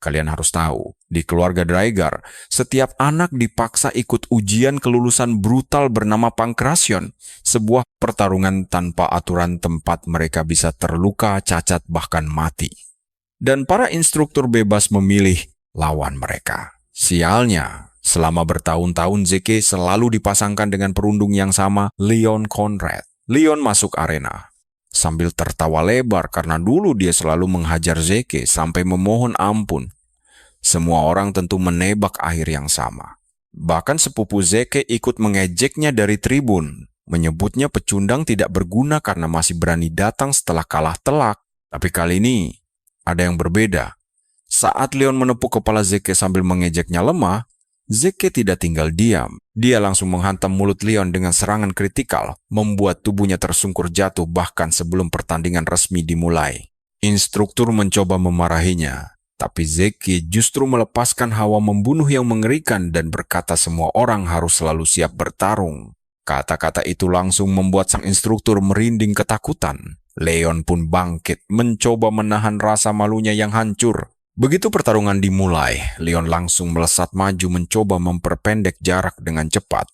Kalian harus tahu, di keluarga Draegar, setiap anak dipaksa ikut ujian kelulusan brutal bernama Pankration, sebuah pertarungan tanpa aturan tempat mereka bisa terluka, cacat, bahkan mati. Dan para instruktur bebas memilih lawan mereka. Sialnya, selama bertahun-tahun Zeke selalu dipasangkan dengan perundung yang sama, Leon Conrad. Leon masuk arena sambil tertawa lebar karena dulu dia selalu menghajar Zeke sampai memohon ampun. Semua orang tentu menebak akhir yang sama. Bahkan sepupu Zeke ikut mengejeknya dari tribun, menyebutnya pecundang tidak berguna karena masih berani datang setelah kalah telak. Tapi kali ini ada yang berbeda. Saat Leon menepuk kepala Zeke sambil mengejeknya lemah, Zeke tidak tinggal diam. Dia langsung menghantam mulut Leon dengan serangan kritikal, membuat tubuhnya tersungkur jatuh bahkan sebelum pertandingan resmi dimulai. Instruktur mencoba memarahinya, tapi Zeke justru melepaskan hawa membunuh yang mengerikan dan berkata semua orang harus selalu siap bertarung. Kata-kata itu langsung membuat sang instruktur merinding ketakutan. Leon pun bangkit, mencoba menahan rasa malunya yang hancur. Begitu pertarungan dimulai, Leon langsung melesat maju mencoba memperpendek jarak dengan cepat.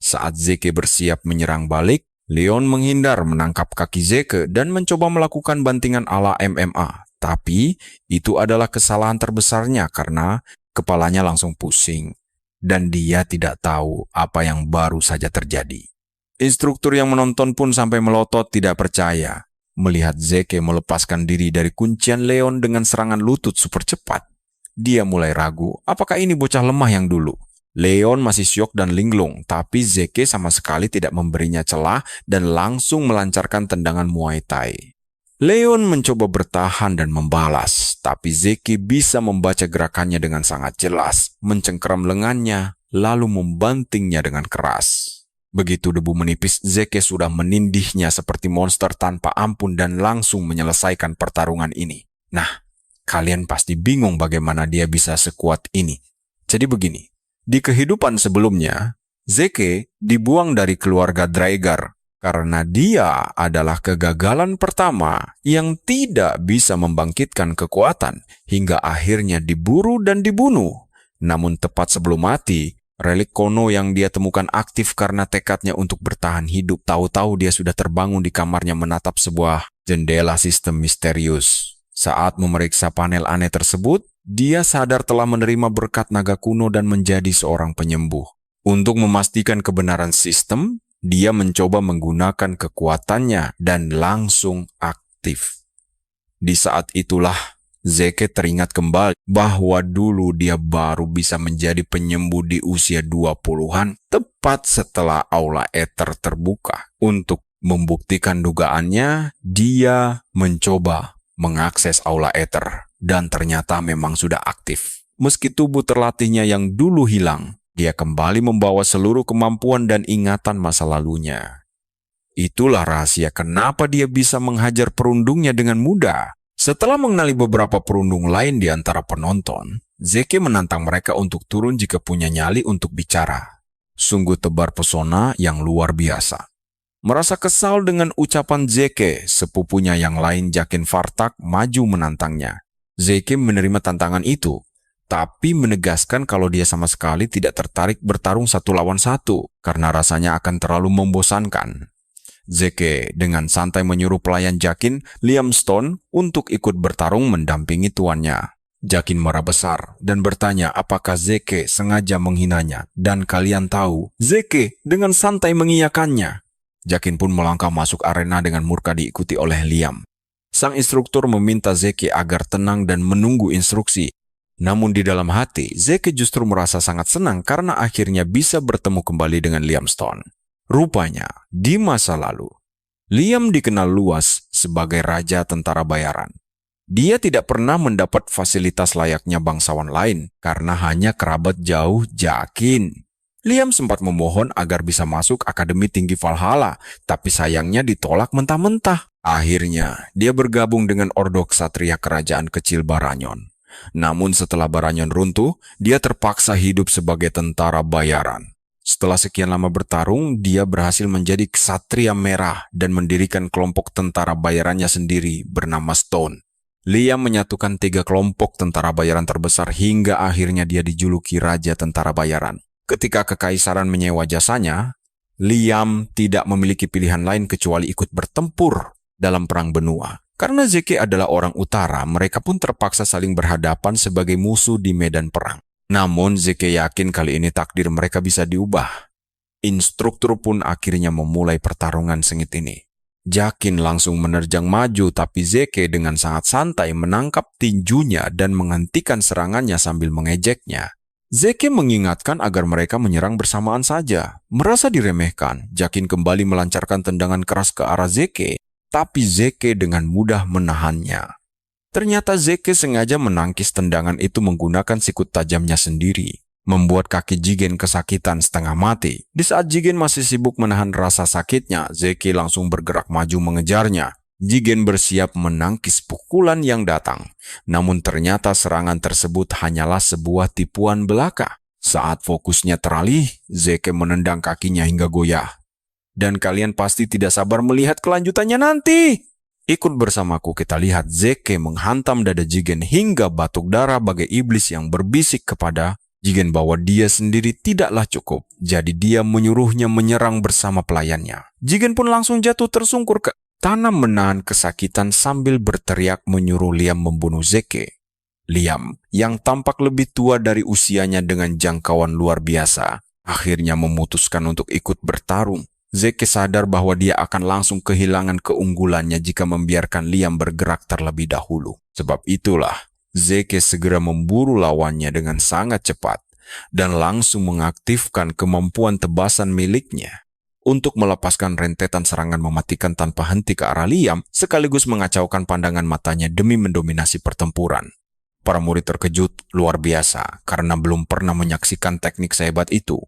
Saat Zeke bersiap menyerang balik, Leon menghindar menangkap kaki Zeke dan mencoba melakukan bantingan ala MMA. Tapi, itu adalah kesalahan terbesarnya karena kepalanya langsung pusing. Dan dia tidak tahu apa yang baru saja terjadi. Instruktur yang menonton pun sampai melotot tidak percaya melihat Zeke melepaskan diri dari kuncian Leon dengan serangan lutut super cepat. Dia mulai ragu, apakah ini bocah lemah yang dulu? Leon masih syok dan linglung, tapi Zeke sama sekali tidak memberinya celah dan langsung melancarkan tendangan Muay Thai. Leon mencoba bertahan dan membalas, tapi Zeke bisa membaca gerakannya dengan sangat jelas, mencengkeram lengannya, lalu membantingnya dengan keras. Begitu debu menipis, Zeke sudah menindihnya seperti monster tanpa ampun dan langsung menyelesaikan pertarungan ini. Nah, kalian pasti bingung bagaimana dia bisa sekuat ini. Jadi begini, di kehidupan sebelumnya, Zeke dibuang dari keluarga Draegar karena dia adalah kegagalan pertama yang tidak bisa membangkitkan kekuatan hingga akhirnya diburu dan dibunuh. Namun tepat sebelum mati, relik Kono yang dia temukan aktif karena tekadnya untuk bertahan hidup. Tahu-tahu dia sudah terbangun di kamarnya menatap sebuah jendela sistem misterius. Saat memeriksa panel aneh tersebut, dia sadar telah menerima berkat naga kuno dan menjadi seorang penyembuh. Untuk memastikan kebenaran sistem, dia mencoba menggunakan kekuatannya dan langsung aktif. Di saat itulah, Zeke teringat kembali bahwa dulu dia baru bisa menjadi penyembuh di usia 20-an, tepat setelah aula Ether terbuka. Untuk membuktikan dugaannya, dia mencoba mengakses aula Ether, dan ternyata memang sudah aktif. Meski tubuh terlatihnya yang dulu hilang, dia kembali membawa seluruh kemampuan dan ingatan masa lalunya. Itulah rahasia kenapa dia bisa menghajar perundungnya dengan mudah. Setelah mengenali beberapa perundung lain di antara penonton, Zeke menantang mereka untuk turun jika punya nyali untuk bicara. Sungguh tebar pesona yang luar biasa. Merasa kesal dengan ucapan Zeke, sepupunya yang lain Jaqen Vartak maju menantangnya. Zeke menerima tantangan itu, tapi menegaskan kalau dia sama sekali tidak tertarik bertarung 1 lawan 1 karena rasanya akan terlalu membosankan. Zeke dengan santai menyuruh pelayan Jaqen, Liam Stone, untuk ikut bertarung mendampingi tuannya. Jaqen marah besar dan bertanya apakah Zeke sengaja menghinanya, dan kalian tahu, Zeke dengan santai mengiyakannya. Jaqen pun melangkah masuk arena dengan murka diikuti oleh Liam. Sang instruktur meminta Zeke agar tenang dan menunggu instruksi. Namun di dalam hati, Zeke justru merasa sangat senang karena akhirnya bisa bertemu kembali dengan Liam Stone. Rupanya, di masa lalu, Liam dikenal luas sebagai raja tentara bayaran. Dia tidak pernah mendapat fasilitas layaknya bangsawan lain karena hanya kerabat jauh Jaqen. Liam sempat memohon agar bisa masuk Akademi Tinggi Valhalla, tapi sayangnya ditolak mentah-mentah. Akhirnya, dia bergabung dengan Ordo Ksatria Kerajaan Kecil Baranyon. Namun setelah Baranyon runtuh, dia terpaksa hidup sebagai tentara bayaran. Setelah sekian lama bertarung, dia berhasil menjadi Ksatria Merah dan mendirikan kelompok tentara bayarannya sendiri bernama Stone. Liam menyatukan 3 kelompok tentara bayaran terbesar hingga akhirnya dia dijuluki Raja Tentara Bayaran. Ketika Kekaisaran menyewa jasanya, Liam tidak memiliki pilihan lain kecuali ikut bertempur dalam perang benua. Karena Zeke adalah orang utara, mereka pun terpaksa saling berhadapan sebagai musuh di medan perang. Namun Zeke yakin kali ini takdir mereka bisa diubah. Instruktur pun akhirnya memulai pertarungan sengit ini. Jakin langsung menerjang maju, tapi Zeke dengan sangat santai menangkap tinjunya dan menghentikan serangannya sambil mengejeknya. Zeke mengingatkan agar mereka menyerang bersamaan saja. Merasa diremehkan, Jakin kembali melancarkan tendangan keras ke arah Zeke, tapi Zeke dengan mudah menahannya. Ternyata Zeke sengaja menangkis tendangan itu menggunakan sikut tajamnya sendiri, membuat kaki Jigen kesakitan setengah mati. Di saat Jigen masih sibuk menahan rasa sakitnya, Zeke langsung bergerak maju mengejarnya. Jigen bersiap menangkis pukulan yang datang. Namun ternyata serangan tersebut hanyalah sebuah tipuan belaka. Saat fokusnya teralih, Zeke menendang kakinya hingga goyah. Dan kalian pasti tidak sabar melihat kelanjutannya nanti. Ikut bersamaku kita lihat Zeke menghantam dada Jigen hingga batuk darah bagai iblis yang berbisik kepada Jigen bahwa dia sendiri tidaklah cukup. Jadi dia menyuruhnya menyerang bersama pelayannya. Jigen pun langsung jatuh tersungkur ke tanah menahan kesakitan sambil berteriak menyuruh Liam membunuh Zeke. Liam, yang tampak lebih tua dari usianya dengan jangkauan luar biasa, akhirnya memutuskan untuk ikut bertarung. Zeke sadar bahwa dia akan langsung kehilangan keunggulannya jika membiarkan Liam bergerak terlebih dahulu. Sebab itulah, Zeke segera memburu lawannya dengan sangat cepat dan langsung mengaktifkan kemampuan tebasan miliknya untuk melepaskan rentetan serangan mematikan tanpa henti ke arah Liam, sekaligus mengacaukan pandangan matanya demi mendominasi pertempuran. Para murid terkejut luar biasa karena belum pernah menyaksikan teknik sehebat itu.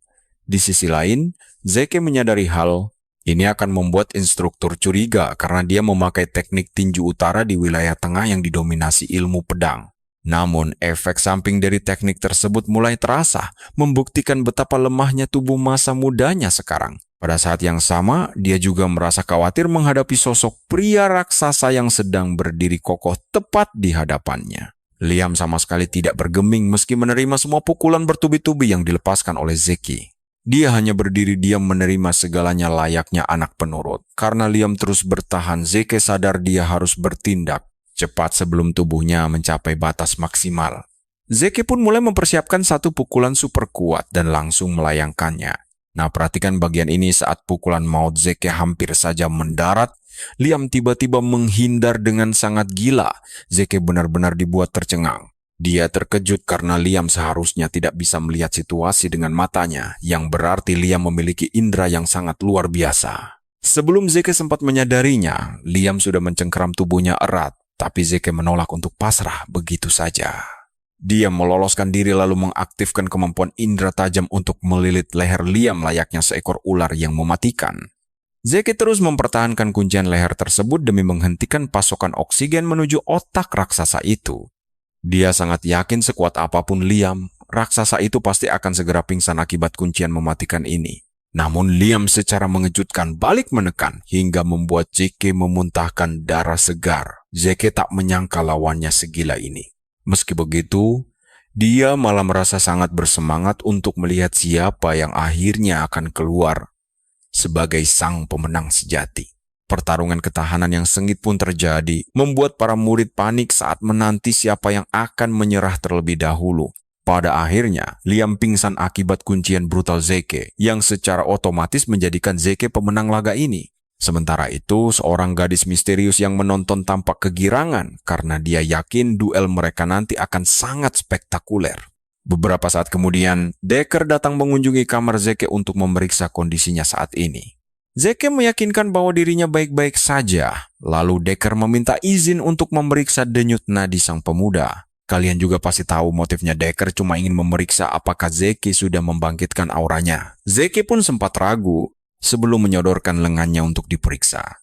Di sisi lain, Zeke menyadari hal ini akan membuat instruktur curiga karena dia memakai teknik tinju utara di wilayah tengah yang didominasi ilmu pedang. Namun, efek samping dari teknik tersebut mulai terasa, membuktikan betapa lemahnya tubuh masa mudanya sekarang. Pada saat yang sama, dia juga merasa khawatir menghadapi sosok pria raksasa yang sedang berdiri kokoh tepat di hadapannya. Liam sama sekali tidak bergeming meski menerima semua pukulan bertubi-tubi yang dilepaskan oleh Zeke. Dia hanya berdiri diam menerima segalanya layaknya anak penurut. Karena Liam terus bertahan, Zeke sadar dia harus bertindak cepat sebelum tubuhnya mencapai batas maksimal. Zeke pun mulai mempersiapkan satu pukulan super kuat dan langsung melayangkannya. Nah, perhatikan bagian ini saat pukulan maut Zeke hampir saja mendarat, Liam tiba-tiba menghindar dengan sangat gila. Zeke benar-benar dibuat tercengang. Dia terkejut karena Liam seharusnya tidak bisa melihat situasi dengan matanya, yang berarti Liam memiliki indera yang sangat luar biasa. Sebelum Zeke sempat menyadarinya, Liam sudah mencengkeram tubuhnya erat, tapi Zeke menolak untuk pasrah begitu saja. Dia meloloskan diri lalu mengaktifkan kemampuan indera tajam untuk melilit leher Liam layaknya seekor ular yang mematikan. Zeke terus mempertahankan kuncian leher tersebut demi menghentikan pasokan oksigen menuju otak raksasa itu. Dia sangat yakin sekuat apapun Liam, raksasa itu pasti akan segera pingsan akibat kuncian mematikan ini. Namun Liam secara mengejutkan balik menekan hingga membuat Zeke memuntahkan darah segar. Zeke tak menyangka lawannya segila ini. Meski begitu, dia malah merasa sangat bersemangat untuk melihat siapa yang akhirnya akan keluar sebagai sang pemenang sejati. Pertarungan ketahanan yang sengit pun terjadi, membuat para murid panik saat menanti siapa yang akan menyerah terlebih dahulu. Pada akhirnya, Liam pingsan akibat kuncian brutal Zeke, yang secara otomatis menjadikan Zeke pemenang laga ini. Sementara itu, seorang gadis misterius yang menonton tampak kegirangan karena dia yakin duel mereka nanti akan sangat spektakuler. Beberapa saat kemudian, Decker datang mengunjungi kamar Zeke untuk memeriksa kondisinya saat ini. Zeke meyakinkan bahwa dirinya baik-baik saja, lalu Decker meminta izin untuk memeriksa denyut nadi sang pemuda. Kalian juga pasti tahu motifnya Decker cuma ingin memeriksa apakah Zeke sudah membangkitkan auranya. Zeke pun sempat ragu sebelum menyodorkan lengannya untuk diperiksa.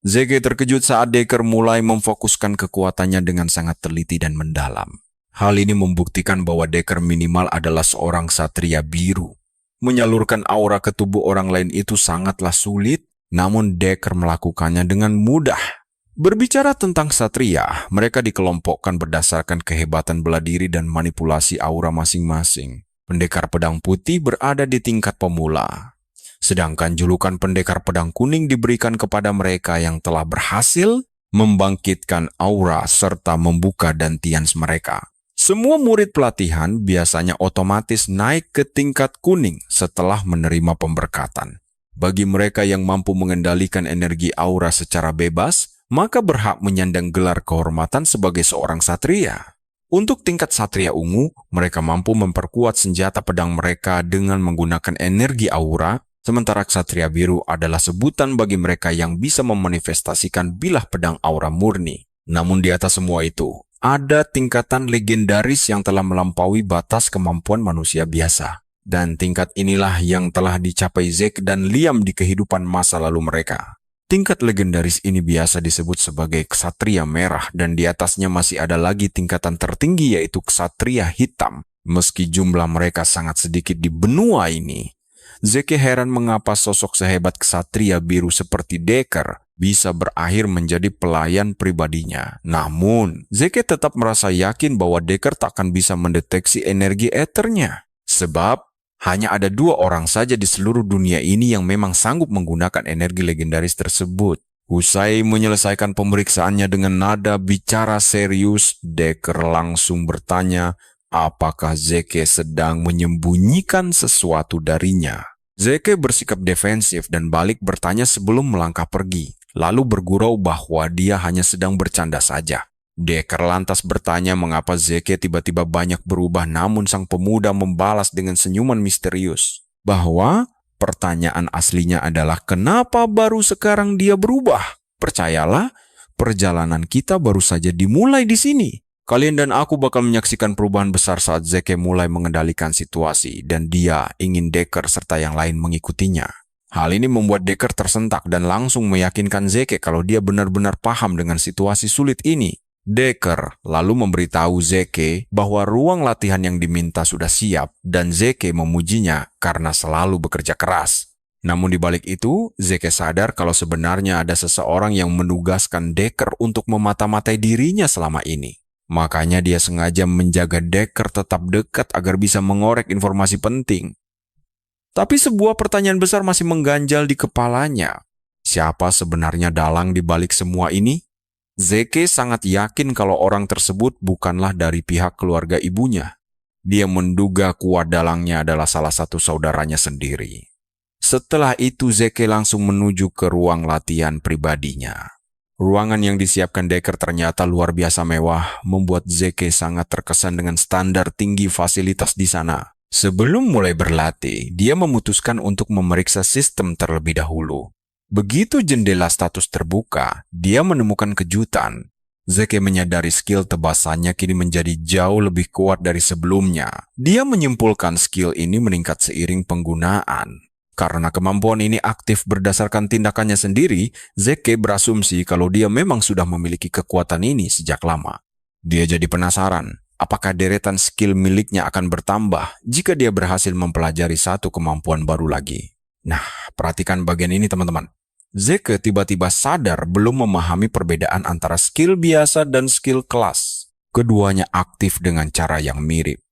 Zeke terkejut saat Decker mulai memfokuskan kekuatannya dengan sangat teliti dan mendalam. Hal ini membuktikan bahwa Decker minimal adalah seorang satria biru. Menyalurkan aura ke tubuh orang lain itu sangatlah sulit, namun Decker melakukannya dengan mudah. Berbicara tentang ksatria, mereka dikelompokkan berdasarkan kehebatan bela diri dan manipulasi aura masing-masing. Pendekar pedang putih berada di tingkat pemula, sedangkan julukan pendekar pedang kuning diberikan kepada mereka yang telah berhasil membangkitkan aura serta membuka dantians mereka. Semua murid pelatihan biasanya otomatis naik ke tingkat kuning setelah menerima pemberkatan. Bagi mereka yang mampu mengendalikan energi aura secara bebas, maka berhak menyandang gelar kehormatan sebagai seorang ksatria. Untuk tingkat ksatria ungu, mereka mampu memperkuat senjata pedang mereka dengan menggunakan energi aura, sementara ksatria biru adalah sebutan bagi mereka yang bisa memanifestasikan bilah pedang aura murni. Namun di atas semua itu, ada tingkatan legendaris yang telah melampaui batas kemampuan manusia biasa. Dan tingkat inilah yang telah dicapai Zeke dan Liam di kehidupan masa lalu mereka. Tingkat legendaris ini biasa disebut sebagai ksatria merah dan di atasnya masih ada lagi tingkatan tertinggi yaitu ksatria hitam. Meski jumlah mereka sangat sedikit di benua ini, Zeke heran mengapa sosok sehebat ksatria biru seperti Decker bisa berakhir menjadi pelayan pribadinya. Namun, Zeke tetap merasa yakin bahwa Decker takkan bisa mendeteksi energi ethernya. Sebab, hanya ada 2 orang saja di seluruh dunia ini yang memang sanggup menggunakan energi legendaris tersebut. Usai menyelesaikan pemeriksaannya dengan nada bicara serius, Decker langsung bertanya apakah Zeke sedang menyembunyikan sesuatu darinya. Zeke bersikap defensif dan balik bertanya sebelum melangkah pergi, lalu bergurau bahwa dia hanya sedang bercanda saja. Decker lantas bertanya mengapa Zeke tiba-tiba banyak berubah, namun sang pemuda membalas dengan senyuman misterius bahwa pertanyaan aslinya adalah kenapa baru sekarang dia berubah. Percayalah, perjalanan kita baru saja dimulai di sini. Kalian dan aku bakal menyaksikan perubahan besar saat Zeke mulai mengendalikan situasi dan dia ingin Decker serta yang lain mengikutinya. Hal ini membuat Decker tersentak dan langsung meyakinkan Zeke kalau dia benar-benar paham dengan situasi sulit ini. Decker lalu memberitahu Zeke bahwa ruang latihan yang diminta sudah siap dan Zeke memujinya karena selalu bekerja keras. Namun di balik itu, Zeke sadar kalau sebenarnya ada seseorang yang menugaskan Decker untuk memata-matai dirinya selama ini. Makanya dia sengaja menjaga Decker tetap dekat agar bisa mengorek informasi penting. Tapi sebuah pertanyaan besar masih mengganjal di kepalanya. Siapa sebenarnya dalang di balik semua ini? Zeke sangat yakin kalau orang tersebut bukanlah dari pihak keluarga ibunya. Dia menduga kuat dalangnya adalah salah satu saudaranya sendiri. Setelah itu Zeke langsung menuju ke ruang latihan pribadinya. Ruangan yang disiapkan Decker ternyata luar biasa mewah, membuat Zeke sangat terkesan dengan standar tinggi fasilitas di sana. Sebelum mulai berlatih, dia memutuskan untuk memeriksa sistem terlebih dahulu. Begitu jendela status terbuka, dia menemukan kejutan. Zeke menyadari skill tebasannya kini menjadi jauh lebih kuat dari sebelumnya. Dia menyimpulkan skill ini meningkat seiring penggunaan. Karena kemampuan ini aktif berdasarkan tindakannya sendiri, Zeke berasumsi kalau dia memang sudah memiliki kekuatan ini sejak lama. Dia jadi penasaran, apakah deretan skill miliknya akan bertambah jika dia berhasil mempelajari satu kemampuan baru lagi. Nah, perhatikan bagian ini teman-teman. Zeke tiba-tiba sadar belum memahami perbedaan antara skill biasa dan skill kelas. Keduanya aktif dengan cara yang mirip.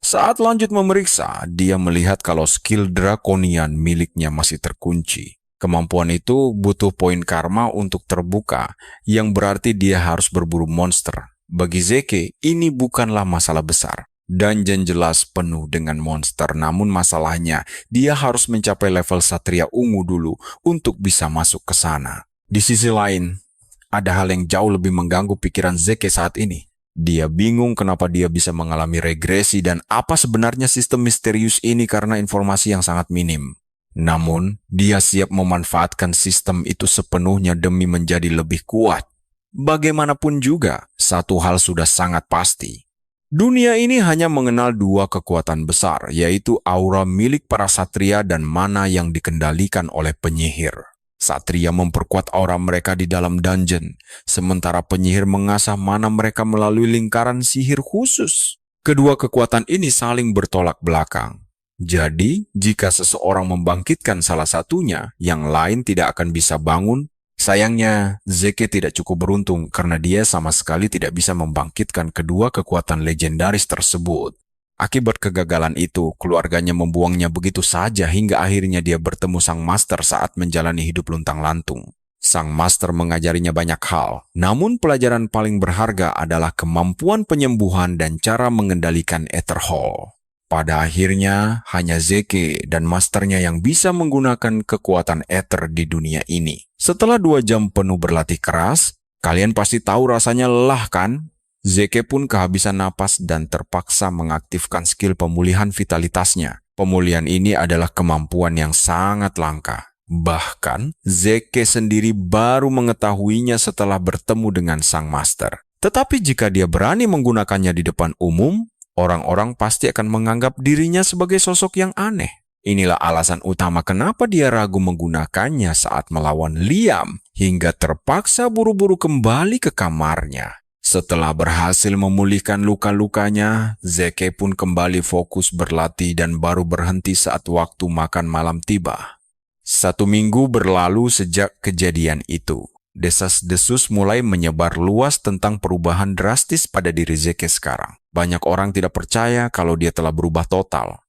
Saat lanjut memeriksa, dia melihat kalau skill drakonian miliknya masih terkunci. Kemampuan itu butuh poin karma untuk terbuka, yang berarti dia harus berburu monster. Bagi Zeke, ini bukanlah masalah besar. Dungeon jelas penuh dengan monster, namun masalahnya dia harus mencapai level Ksatria Ungu dulu untuk bisa masuk ke sana. Di sisi lain, ada hal yang jauh lebih mengganggu pikiran Zeke saat ini. Dia bingung kenapa dia bisa mengalami regresi dan apa sebenarnya sistem misterius ini karena informasi yang sangat minim. Namun, dia siap memanfaatkan sistem itu sepenuhnya demi menjadi lebih kuat. Bagaimanapun juga, satu hal sudah sangat pasti. Dunia ini hanya mengenal 2 kekuatan besar, yaitu aura milik para satria dan mana yang dikendalikan oleh penyihir. Satria memperkuat aura mereka di dalam dungeon, sementara penyihir mengasah mana mereka melalui lingkaran sihir khusus. Kedua kekuatan ini saling bertolak belakang. Jadi, jika seseorang membangkitkan salah satunya, yang lain tidak akan bisa bangun, Sayangnya, Zeke tidak cukup beruntung karena dia sama sekali tidak bisa membangkitkan kedua kekuatan legendaris tersebut. Akibat kegagalan itu, keluarganya membuangnya begitu saja hingga akhirnya dia bertemu Sang Master saat menjalani hidup luntang-lantung. Sang Master mengajarinya banyak hal, namun pelajaran paling berharga adalah kemampuan penyembuhan dan cara mengendalikan Ether Hall. Pada akhirnya, hanya Zeke dan masternya yang bisa menggunakan kekuatan Ether di dunia ini. Setelah 2 jam penuh berlatih keras, kalian pasti tahu rasanya lelah kan? Zeke pun kehabisan napas dan terpaksa mengaktifkan skill pemulihan vitalitasnya. Pemulihan ini adalah kemampuan yang sangat langka. Bahkan, Zeke sendiri baru mengetahuinya setelah bertemu dengan Sang Master. Tetapi jika dia berani menggunakannya di depan umum, orang-orang pasti akan menganggap dirinya sebagai sosok yang aneh. Inilah alasan utama kenapa dia ragu menggunakannya saat melawan Liam, hingga terpaksa buru-buru kembali ke kamarnya. Setelah berhasil memulihkan luka-lukanya, Zeke pun kembali fokus berlatih dan baru berhenti saat waktu makan malam tiba. 1 minggu berlalu sejak kejadian itu. Desas-desus mulai menyebar luas tentang perubahan drastis pada diri Zeke sekarang. Banyak orang tidak percaya kalau dia telah berubah total.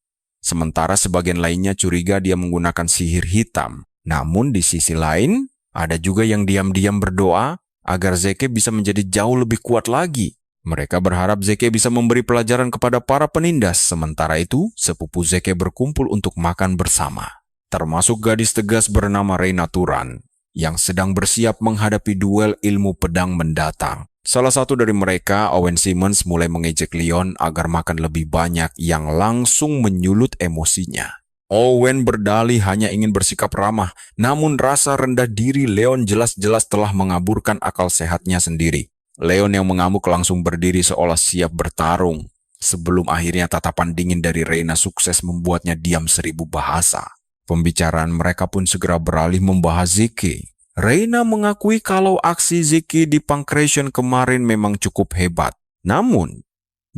Sementara sebagian lainnya curiga dia menggunakan sihir hitam. Namun di sisi lain, ada juga yang diam-diam berdoa agar Zeke bisa menjadi jauh lebih kuat lagi. Mereka berharap Zeke bisa memberi pelajaran kepada para penindas. Sementara itu, sepupu Zeke berkumpul untuk makan bersama. Termasuk gadis tegas bernama Reyna Turan, yang sedang bersiap menghadapi duel ilmu pedang mendatang. Salah satu dari mereka, Owen Simmons, mulai mengejek Leon agar makan lebih banyak yang langsung menyulut emosinya. Owen berdalih hanya ingin bersikap ramah, namun rasa rendah diri Leon jelas-jelas telah mengaburkan akal sehatnya sendiri. Leon yang mengamuk langsung berdiri seolah siap bertarung. Sebelum akhirnya tatapan dingin dari Reyna sukses membuatnya diam 1000 bahasa. Pembicaraan mereka pun segera beralih membahas Zeke. Reyna mengakui kalau aksi Zeke di Pancration kemarin memang cukup hebat. Namun,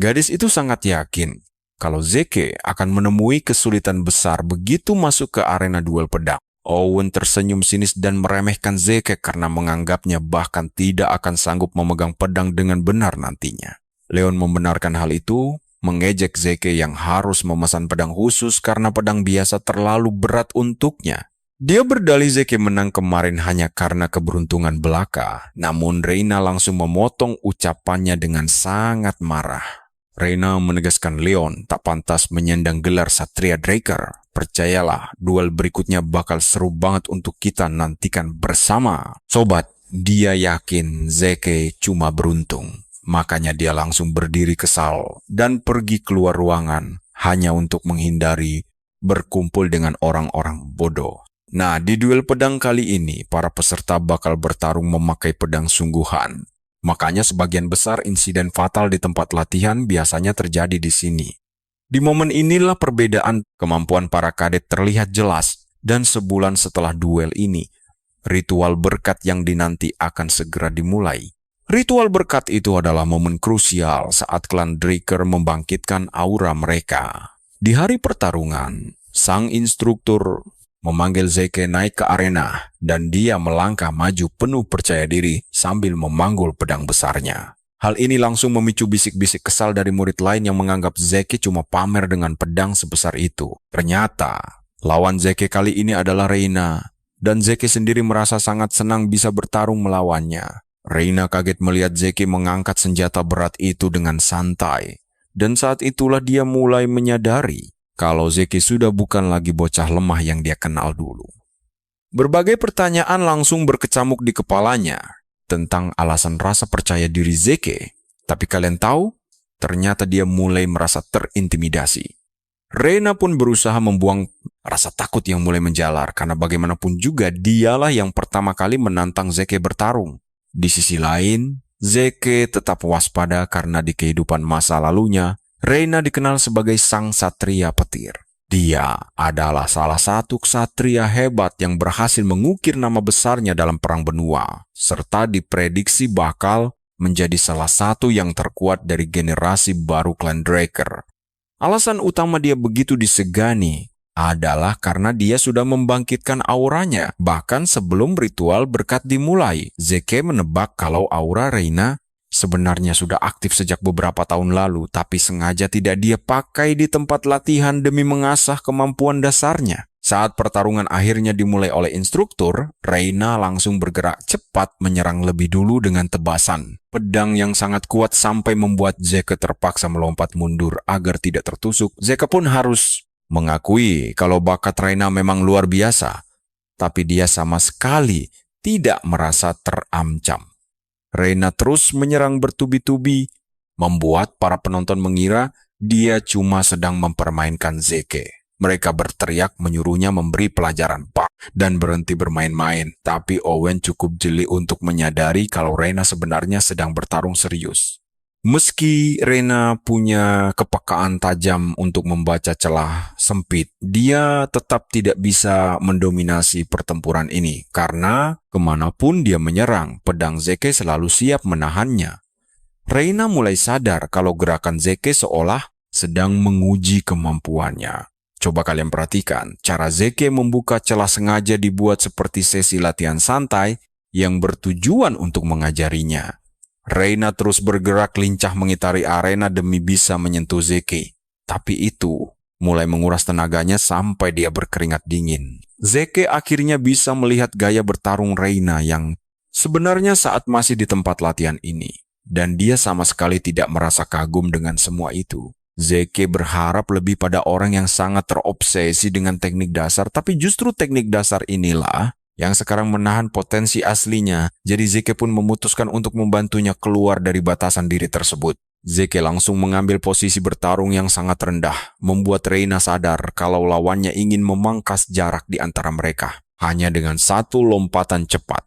gadis itu sangat yakin kalau Zeke akan menemui kesulitan besar begitu masuk ke arena duel pedang. Owen tersenyum sinis dan meremehkan Zeke karena menganggapnya bahkan tidak akan sanggup memegang pedang dengan benar nantinya. Leon membenarkan hal itu, mengejek Zeke yang harus memesan pedang khusus karena pedang biasa terlalu berat untuknya. Dia berdalih Zeke menang kemarin hanya karena keberuntungan belaka, namun Reyna langsung memotong ucapannya dengan sangat marah. Reyna menegaskan Leon tak pantas menyandang gelar Satria Draker. Percayalah, duel berikutnya bakal seru banget untuk kita nantikan bersama. Sobat, dia yakin Zeke cuma beruntung. Makanya dia langsung berdiri kesal dan pergi keluar ruangan hanya untuk menghindari berkumpul dengan orang-orang bodoh. Nah, di duel pedang kali ini, para peserta bakal bertarung memakai pedang sungguhan. Makanya sebagian besar insiden fatal di tempat latihan biasanya terjadi di sini. Di momen inilah perbedaan kemampuan para kadet terlihat jelas, dan sebulan setelah duel ini, ritual berkat yang dinanti akan segera dimulai. Ritual berkat itu adalah momen krusial saat klan Draker membangkitkan aura mereka. Di hari pertarungan, sang instruktur memanggil Zeke naik ke arena dan dia melangkah maju penuh percaya diri sambil memanggul pedang besarnya. Hal ini langsung memicu bisik-bisik kesal dari murid lain yang menganggap Zeke cuma pamer dengan pedang sebesar itu. Ternyata, lawan Zeke kali ini adalah Reyna, dan Zeke sendiri merasa sangat senang bisa bertarung melawannya. Reyna kaget melihat Zeke mengangkat senjata berat itu dengan santai, dan saat itulah dia mulai menyadari kalau Zeke sudah bukan lagi bocah lemah yang dia kenal dulu. Berbagai pertanyaan langsung berkecamuk di kepalanya tentang alasan rasa percaya diri Zeke, tapi kalian tahu, ternyata dia mulai merasa terintimidasi. Reyna pun berusaha membuang rasa takut yang mulai menjalar, karena bagaimanapun juga dialah yang pertama kali menantang Zeke bertarung. Di sisi lain, Zeke tetap waspada karena di kehidupan masa lalunya, Reyna dikenal sebagai sang satria petir. Dia adalah salah satu ksatria hebat yang berhasil mengukir nama besarnya dalam perang benua, serta diprediksi bakal menjadi salah satu yang terkuat dari generasi baru klan Draker. Alasan utama dia begitu disegani adalah karena dia sudah membangkitkan auranya. Bahkan sebelum ritual berkat dimulai, Zeke menebak kalau aura Reina sebenarnya sudah aktif sejak beberapa tahun lalu, tapi sengaja tidak dia pakai di tempat latihan demi mengasah kemampuan dasarnya. Saat pertarungan akhirnya dimulai oleh instruktur, Reina langsung bergerak cepat menyerang lebih dulu dengan tebasan pedang yang sangat kuat sampai membuat Zeke terpaksa melompat mundur agar tidak tertusuk. Zeke pun harus mengakui kalau bakat Reina memang luar biasa, tapi dia sama sekali tidak merasa terancam. Reina terus menyerang bertubi-tubi, membuat para penonton mengira dia cuma sedang mempermainkan Zeke. Mereka berteriak menyuruhnya memberi pelajaran dan berhenti bermain-main, tapi Owen cukup jeli untuk menyadari kalau Reina sebenarnya sedang bertarung serius. Meski Reina punya kepekaan tajam untuk membaca celah sempit, dia tetap tidak bisa mendominasi pertempuran ini karena kemanapun dia menyerang, pedang Zeke selalu siap menahannya. Reina mulai sadar kalau gerakan Zeke seolah sedang menguji kemampuannya. Coba kalian perhatikan, cara Zeke membuka celah sengaja dibuat seperti sesi latihan santai yang bertujuan untuk mengajarinya. Reina terus bergerak lincah mengitari arena demi bisa menyentuh Zeke. Tapi itu mulai menguras tenaganya sampai dia berkeringat dingin. Zeke akhirnya bisa melihat gaya bertarung Reina yang sebenarnya saat masih di tempat latihan ini. Dan dia sama sekali tidak merasa kagum dengan semua itu. Zeke berharap lebih pada orang yang sangat terobsesi dengan teknik dasar, tapi justru teknik dasar inilah yang sekarang menahan potensi aslinya. Jadi Zeke pun memutuskan untuk membantunya keluar dari batasan diri tersebut. Zeke langsung mengambil posisi bertarung yang sangat rendah, membuat Reina sadar kalau lawannya ingin memangkas jarak di antara mereka hanya dengan satu lompatan cepat.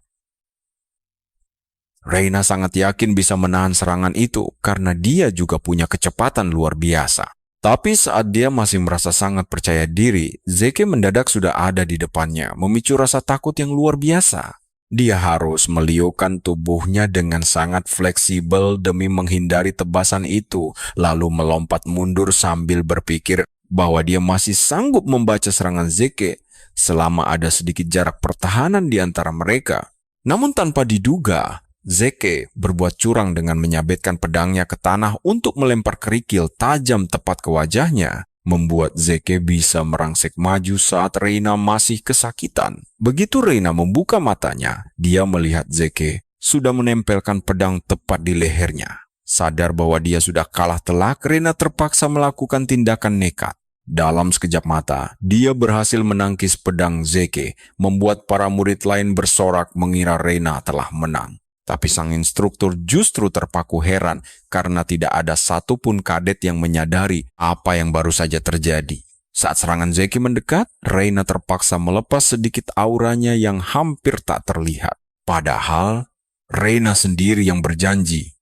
Reina sangat yakin bisa menahan serangan itu karena dia juga punya kecepatan luar biasa. Tapi saat dia masih merasa sangat percaya diri, Zeke mendadak sudah ada di depannya, memicu rasa takut yang luar biasa. Dia harus meliukan tubuhnya dengan sangat fleksibel demi menghindari tebasan itu, lalu melompat mundur sambil berpikir bahwa dia masih sanggup membaca serangan Zeke selama ada sedikit jarak pertahanan di antara mereka. Namun tanpa diduga, Zeke berbuat curang dengan menyabetkan pedangnya ke tanah untuk melempar kerikil tajam tepat ke wajahnya, membuat Zeke bisa merangsek maju saat Reina masih kesakitan. Begitu Reina membuka matanya, dia melihat Zeke sudah menempelkan pedang tepat di lehernya. Sadar bahwa dia sudah kalah telak, Reina terpaksa melakukan tindakan nekat. Dalam sekejap mata, dia berhasil menangkis pedang Zeke, membuat para murid lain bersorak mengira Reina telah menang. Tapi sang instruktur justru terpaku heran karena tidak ada satupun kadet yang menyadari apa yang baru saja terjadi. Saat serangan Zeke mendekat, Reina terpaksa melepas sedikit auranya yang hampir tak terlihat. Padahal, Reina sendiri yang berjanji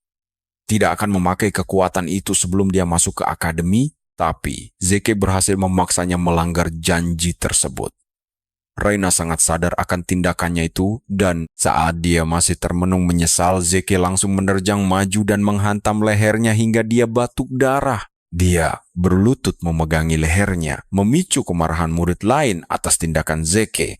tidak akan memakai kekuatan itu sebelum dia masuk ke akademi, tapi Zeke berhasil memaksanya melanggar janji tersebut. Reina sangat sadar akan tindakannya itu, dan saat dia masih termenung menyesal, Zeke langsung menerjang maju dan menghantam lehernya hingga dia batuk darah. Dia berlutut memegangi lehernya, memicu kemarahan murid lain atas tindakan Zeke.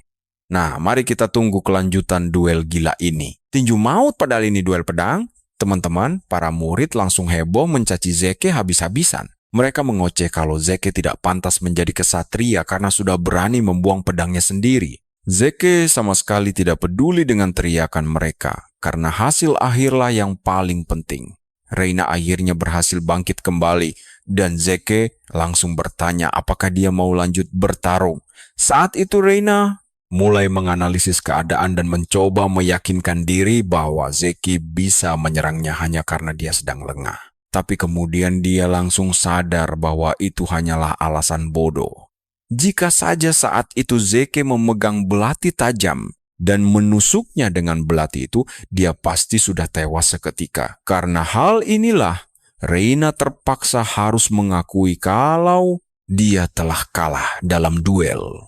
Nah, mari kita tunggu kelanjutan duel gila ini. Tinju maut padahal ini duel pedang. Teman-teman, para murid langsung heboh mencaci Zeke habis-habisan. Mereka mengoceh kalau Zeke tidak pantas menjadi kesatria karena sudah berani membuang pedangnya sendiri. Zeke sama sekali tidak peduli dengan teriakan mereka, karena hasil akhirlah yang paling penting. Reina akhirnya berhasil bangkit kembali, dan Zeke langsung bertanya apakah dia mau lanjut bertarung. Saat itu Reina mulai menganalisis keadaan dan mencoba meyakinkan diri bahwa Zeke bisa menyerangnya hanya karena dia sedang lengah. Tapi kemudian dia langsung sadar bahwa itu hanyalah alasan bodoh. Jika saja saat itu Zeke memegang belati tajam dan menusuknya dengan belati itu, dia pasti sudah tewas seketika. Karena hal inilah, Reina terpaksa harus mengakui kalau dia telah kalah dalam duel.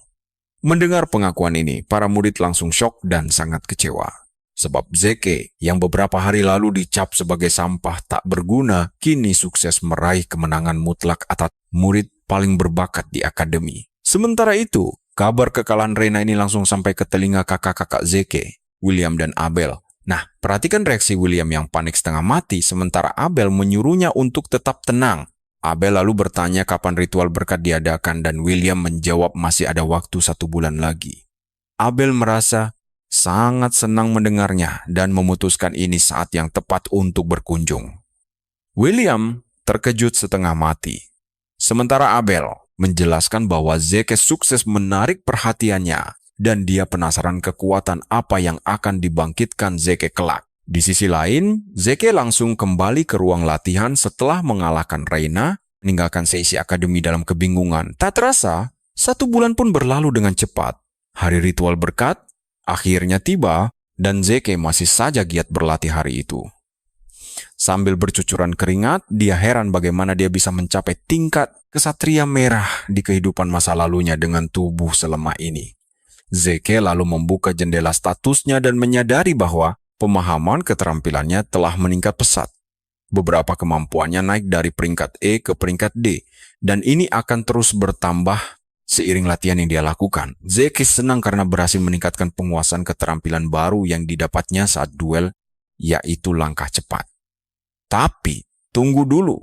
Mendengar pengakuan ini, para murid langsung syok dan sangat kecewa. Sebab Zeke yang beberapa hari lalu dicap sebagai sampah tak berguna, kini sukses meraih kemenangan mutlak atas murid paling berbakat di akademi. Sementara itu, kabar kekalahan Reyna ini langsung sampai ke telinga kakak-kakak Zeke, William dan Abel. Nah, perhatikan reaksi William yang panik setengah mati, sementara Abel menyuruhnya untuk tetap tenang. Abel lalu bertanya kapan ritual berkat diadakan dan William menjawab masih ada waktu 1 bulan lagi. Abel merasa sangat senang mendengarnya dan memutuskan ini saat yang tepat untuk berkunjung. William terkejut setengah mati. Sementara Abel menjelaskan bahwa Zeke sukses menarik perhatiannya dan dia penasaran kekuatan apa yang akan dibangkitkan Zeke kelak. Di sisi lain, Zeke langsung kembali ke ruang latihan setelah mengalahkan Reyna, meninggalkan sesi akademi dalam kebingungan. Tak terasa, 1 bulan pun berlalu dengan cepat. Hari ritual berkat akhirnya tiba dan Zeke masih saja giat berlatih hari itu. Sambil bercucuran keringat, dia heran bagaimana dia bisa mencapai tingkat kesatria merah di kehidupan masa lalunya dengan tubuh selemah ini. Zeke lalu membuka jendela statusnya dan menyadari bahwa pemahaman keterampilannya telah meningkat pesat. Beberapa kemampuannya naik dari peringkat E ke peringkat D, dan ini akan terus bertambah seiring latihan yang dia lakukan. Zeke senang karena berhasil meningkatkan penguasaan keterampilan baru yang didapatnya saat duel, yaitu langkah cepat. Tapi, tunggu dulu.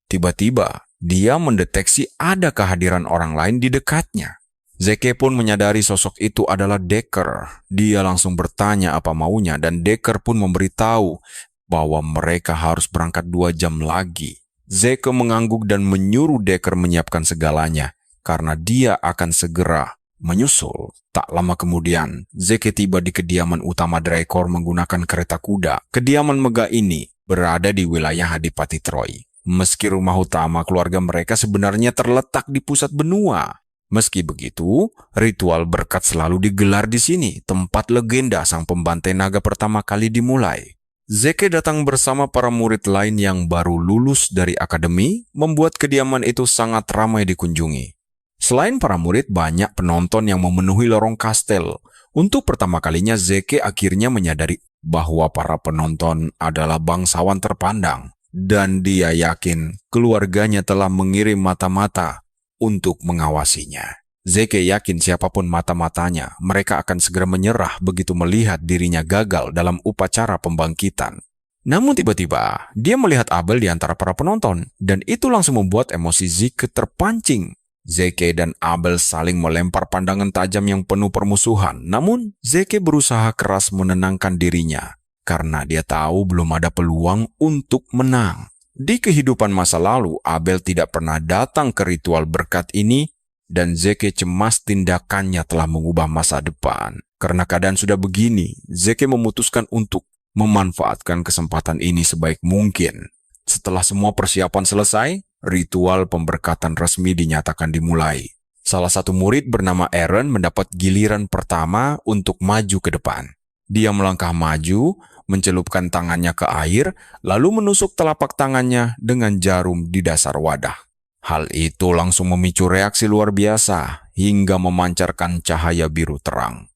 Tiba-tiba, dia mendeteksi ada kehadiran orang lain di dekatnya. Zeke pun menyadari sosok itu adalah Decker. Dia langsung bertanya apa maunya dan Decker pun memberitahu bahwa mereka harus berangkat 2 jam lagi. Zeke mengangguk dan menyuruh Decker menyiapkan segalanya karena dia akan segera menyusul. Tak lama kemudian, Zeke tiba di kediaman utama Drakor menggunakan kereta kuda. Kediaman megah ini berada di wilayah Adipati Troy. Meski rumah utama keluarga mereka sebenarnya terletak di pusat benua. Meski begitu, ritual berkat selalu digelar di sini, tempat legenda sang pembantai naga pertama kali dimulai. Zeke datang bersama para murid lain yang baru lulus dari akademi, membuat kediaman itu sangat ramai dikunjungi. Selain para murid, banyak penonton yang memenuhi lorong kastel. Untuk pertama kalinya, Zeke akhirnya menyadari bahwa para penonton adalah bangsawan terpandang, dan dia yakin keluarganya telah mengirim mata-mata untuk mengawasinya. Zeke yakin siapapun mata-matanya, mereka akan segera menyerah begitu melihat dirinya gagal dalam upacara pembangkitan. Namun tiba-tiba, dia melihat Abel di antara para penonton, dan itu langsung membuat emosi Zeke terpancing. Zeke dan Abel saling melempar pandangan tajam yang penuh permusuhan, namun Zeke berusaha keras menenangkan dirinya, karena dia tahu belum ada peluang untuk menang. Di kehidupan masa lalu, Abel tidak pernah datang ke ritual berkat ini, dan Zeke cemas tindakannya telah mengubah masa depan. Karena keadaan sudah begini, Zeke memutuskan untuk memanfaatkan kesempatan ini sebaik mungkin. Setelah semua persiapan selesai, ritual pemberkatan resmi dinyatakan dimulai. Salah satu murid bernama Aaron mendapat giliran pertama untuk maju ke depan. Dia melangkah maju, mencelupkan tangannya ke air, lalu menusuk telapak tangannya dengan jarum di dasar wadah. Hal itu langsung memicu reaksi luar biasa, hingga memancarkan cahaya biru terang.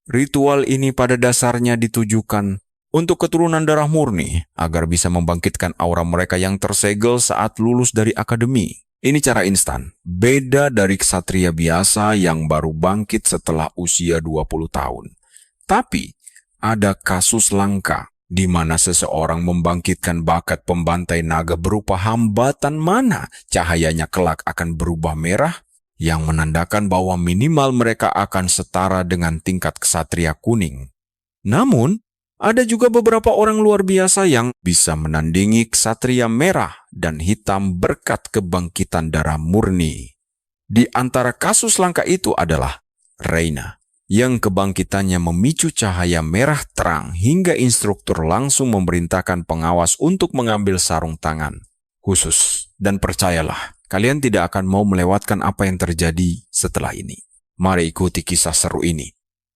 Ritual ini pada dasarnya ditujukan untuk keturunan darah murni, agar bisa membangkitkan aura mereka yang tersegel saat lulus dari akademi. Ini cara instan, beda dari ksatria biasa yang baru bangkit setelah usia 20 tahun. Tapi, ada kasus langka di mana seseorang membangkitkan bakat pembantai naga berupa hambatan mana cahayanya kelak akan berubah merah, yang menandakan bahwa minimal mereka akan setara dengan tingkat ksatria kuning. Namun, ada juga beberapa orang luar biasa yang bisa menandingi ksatria merah dan hitam berkat kebangkitan darah murni. Di antara kasus langka itu adalah Reyna, yang kebangkitannya memicu cahaya merah terang hingga instruktur langsung memerintahkan pengawas untuk mengambil sarung tangan khusus. Dan percayalah, kalian tidak akan mau melewatkan apa yang terjadi setelah ini. Mari ikuti kisah seru ini.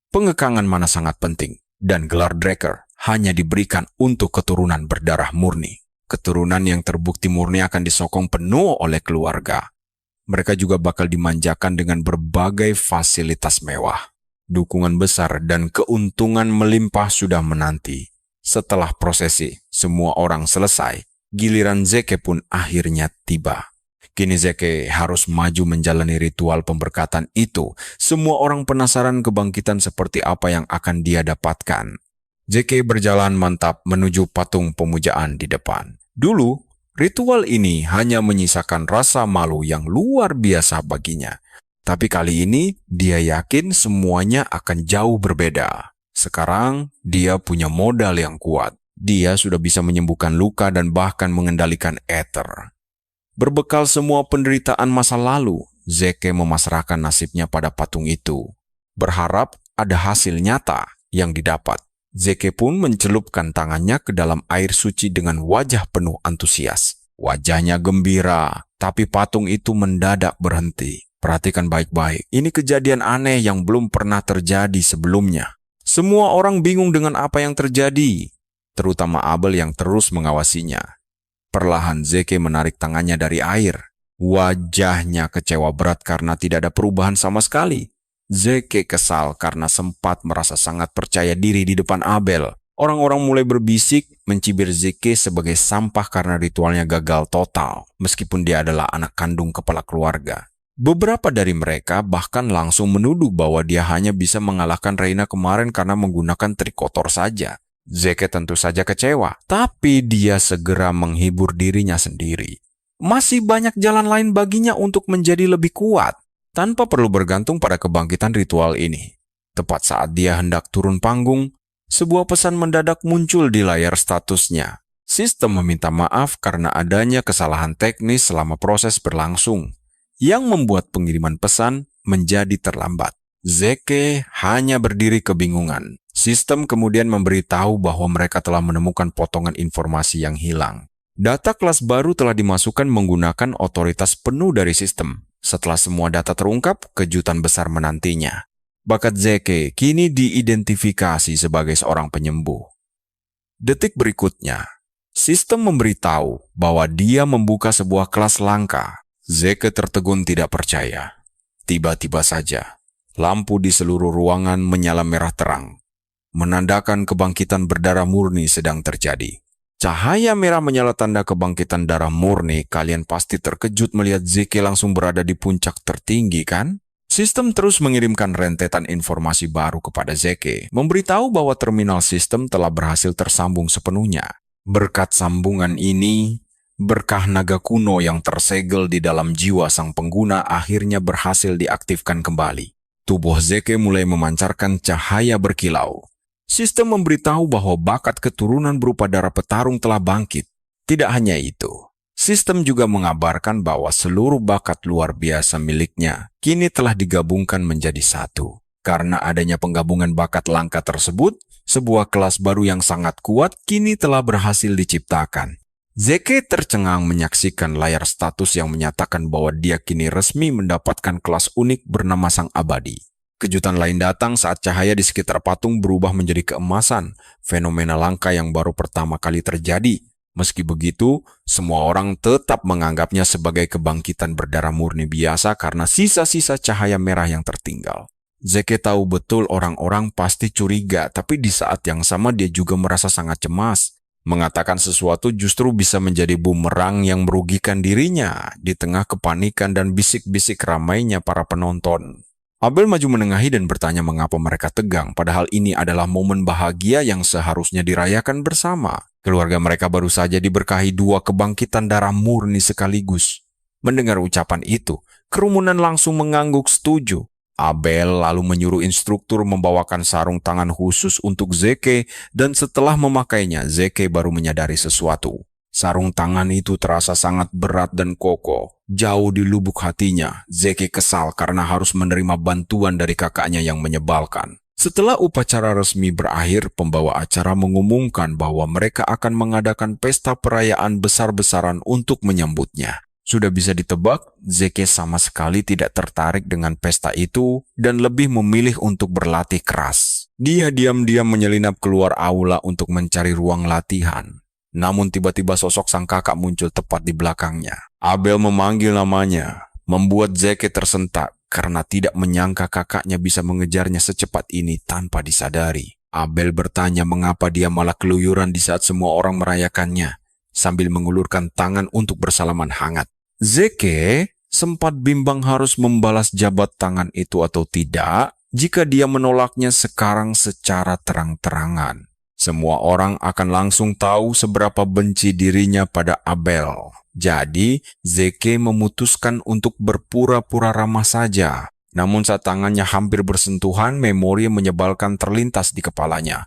Pengekangan mana sangat penting, dan gelar Drakor hanya diberikan untuk keturunan berdarah murni. Keturunan yang terbukti murni akan disokong penuh oleh keluarga. Mereka juga bakal dimanjakan dengan berbagai fasilitas mewah. Dukungan besar dan keuntungan melimpah sudah menanti. Setelah prosesi, semua orang selesai. Giliran Zeke pun akhirnya tiba. Kini Zeke harus maju menjalani ritual pemberkatan itu. Semua orang penasaran kebangkitan seperti apa yang akan dia dapatkan. Zeke berjalan mantap menuju patung pemujaan di depan. Dulu, ritual ini hanya menyisakan rasa malu yang luar biasa baginya. Tapi kali ini, dia yakin semuanya akan jauh berbeda. Sekarang, dia punya modal yang kuat. Dia sudah bisa menyembuhkan luka dan bahkan mengendalikan ether. Berbekal semua penderitaan masa lalu, Zeke memasrahkan nasibnya pada patung itu. Berharap ada hasil nyata yang didapat. Zeke pun mencelupkan tangannya ke dalam air suci dengan wajah penuh antusias. Wajahnya gembira, tapi patung itu mendadak berhenti. Perhatikan baik-baik, ini kejadian aneh yang belum pernah terjadi sebelumnya. Semua orang bingung dengan apa yang terjadi, terutama Abel yang terus mengawasinya. Perlahan Zeke menarik tangannya dari air. Wajahnya kecewa berat karena tidak ada perubahan sama sekali. Zeke kesal karena sempat merasa sangat percaya diri di depan Abel. Orang-orang mulai berbisik mencibir Zeke sebagai sampah karena ritualnya gagal total, meskipun dia adalah anak kandung kepala keluarga. Beberapa dari mereka bahkan langsung menuduh bahwa dia hanya bisa mengalahkan Reina kemarin karena menggunakan trik kotor saja. Zeke tentu saja kecewa, tapi dia segera menghibur dirinya sendiri. Masih banyak jalan lain baginya untuk menjadi lebih kuat, tanpa perlu bergantung pada kebangkitan ritual ini. Tepat saat dia hendak turun panggung, sebuah pesan mendadak muncul di layar statusnya. Sistem meminta maaf karena adanya kesalahan teknis selama proses berlangsung, yang membuat pengiriman pesan menjadi terlambat. Zeke hanya berdiri kebingungan. Sistem kemudian memberitahu bahwa mereka telah menemukan potongan informasi yang hilang. Data kelas baru telah dimasukkan menggunakan otoritas penuh dari sistem. Setelah semua data terungkap, kejutan besar menantinya. Bakat Zeke kini diidentifikasi sebagai seorang penyembuh. Detik berikutnya, sistem memberitahu bahwa dia membuka sebuah kelas langka. Zeke tertegun tidak percaya. Tiba-tiba saja, lampu di seluruh ruangan menyala merah terang, menandakan kebangkitan berdarah murni sedang terjadi. Cahaya merah menyala tanda kebangkitan darah murni. Kalian pasti terkejut melihat Zeke langsung berada di puncak tertinggi, kan? Sistem terus mengirimkan rentetan informasi baru kepada Zeke, memberitahu bahwa terminal sistem telah berhasil tersambung sepenuhnya. Berkat sambungan ini, berkah naga kuno yang tersegel di dalam jiwa sang pengguna akhirnya berhasil diaktifkan kembali. Tubuh Zeke mulai memancarkan cahaya berkilau. Sistem memberitahu bahwa bakat keturunan berupa darah petarung telah bangkit. Tidak hanya itu, sistem juga mengabarkan bahwa seluruh bakat luar biasa miliknya kini telah digabungkan menjadi satu. Karena adanya penggabungan bakat langka tersebut, sebuah kelas baru yang sangat kuat kini telah berhasil diciptakan. Zeke tercengang menyaksikan layar status yang menyatakan bahwa dia kini resmi mendapatkan kelas unik bernama Sang Abadi. Kejutan lain datang saat cahaya di sekitar patung berubah menjadi keemasan, fenomena langka yang baru pertama kali terjadi. Meski begitu, semua orang tetap menganggapnya sebagai kebangkitan berdarah murni biasa karena sisa-sisa cahaya merah yang tertinggal. Zeke tahu betul orang-orang pasti curiga, tapi di saat yang sama dia juga merasa sangat cemas. Mengatakan sesuatu justru bisa menjadi bumerang yang merugikan dirinya di tengah kepanikan dan bisik-bisik ramainya para penonton. Abel maju menengahi dan bertanya mengapa mereka tegang, padahal ini adalah momen bahagia yang seharusnya dirayakan bersama. Keluarga mereka baru saja diberkahi 2 kebangkitan darah murni sekaligus. Mendengar ucapan itu, kerumunan langsung mengangguk setuju. Abel lalu menyuruh instruktur membawakan sarung tangan khusus untuk Zeke, dan setelah memakainya, Zeke baru menyadari sesuatu. Sarung tangan itu terasa sangat berat dan kokoh. Jauh di lubuk hatinya, Zeke kesal karena harus menerima bantuan dari kakaknya yang menyebalkan. Setelah upacara resmi berakhir, pembawa acara mengumumkan bahwa mereka akan mengadakan pesta perayaan besar-besaran untuk menyambutnya. Sudah bisa ditebak, Zeke sama sekali tidak tertarik dengan pesta itu dan lebih memilih untuk berlatih keras. Dia diam-diam menyelinap keluar aula untuk mencari ruang latihan. Namun tiba-tiba sosok sang kakak muncul tepat di belakangnya. Abel memanggil namanya, membuat Zeke tersentak karena tidak menyangka kakaknya bisa mengejarnya secepat ini tanpa disadari. Abel bertanya mengapa dia malah keluyuran di saat semua orang merayakannya, sambil mengulurkan tangan untuk bersalaman hangat. Zeke sempat bimbang harus membalas jabat tangan itu atau tidak jika dia menolaknya sekarang secara terang-terangan. Semua orang akan langsung tahu seberapa benci dirinya pada Abel. Jadi, Zeke memutuskan untuk berpura-pura ramah saja. Namun saat tangannya hampir bersentuhan, memori menyebalkan terlintas di kepalanya.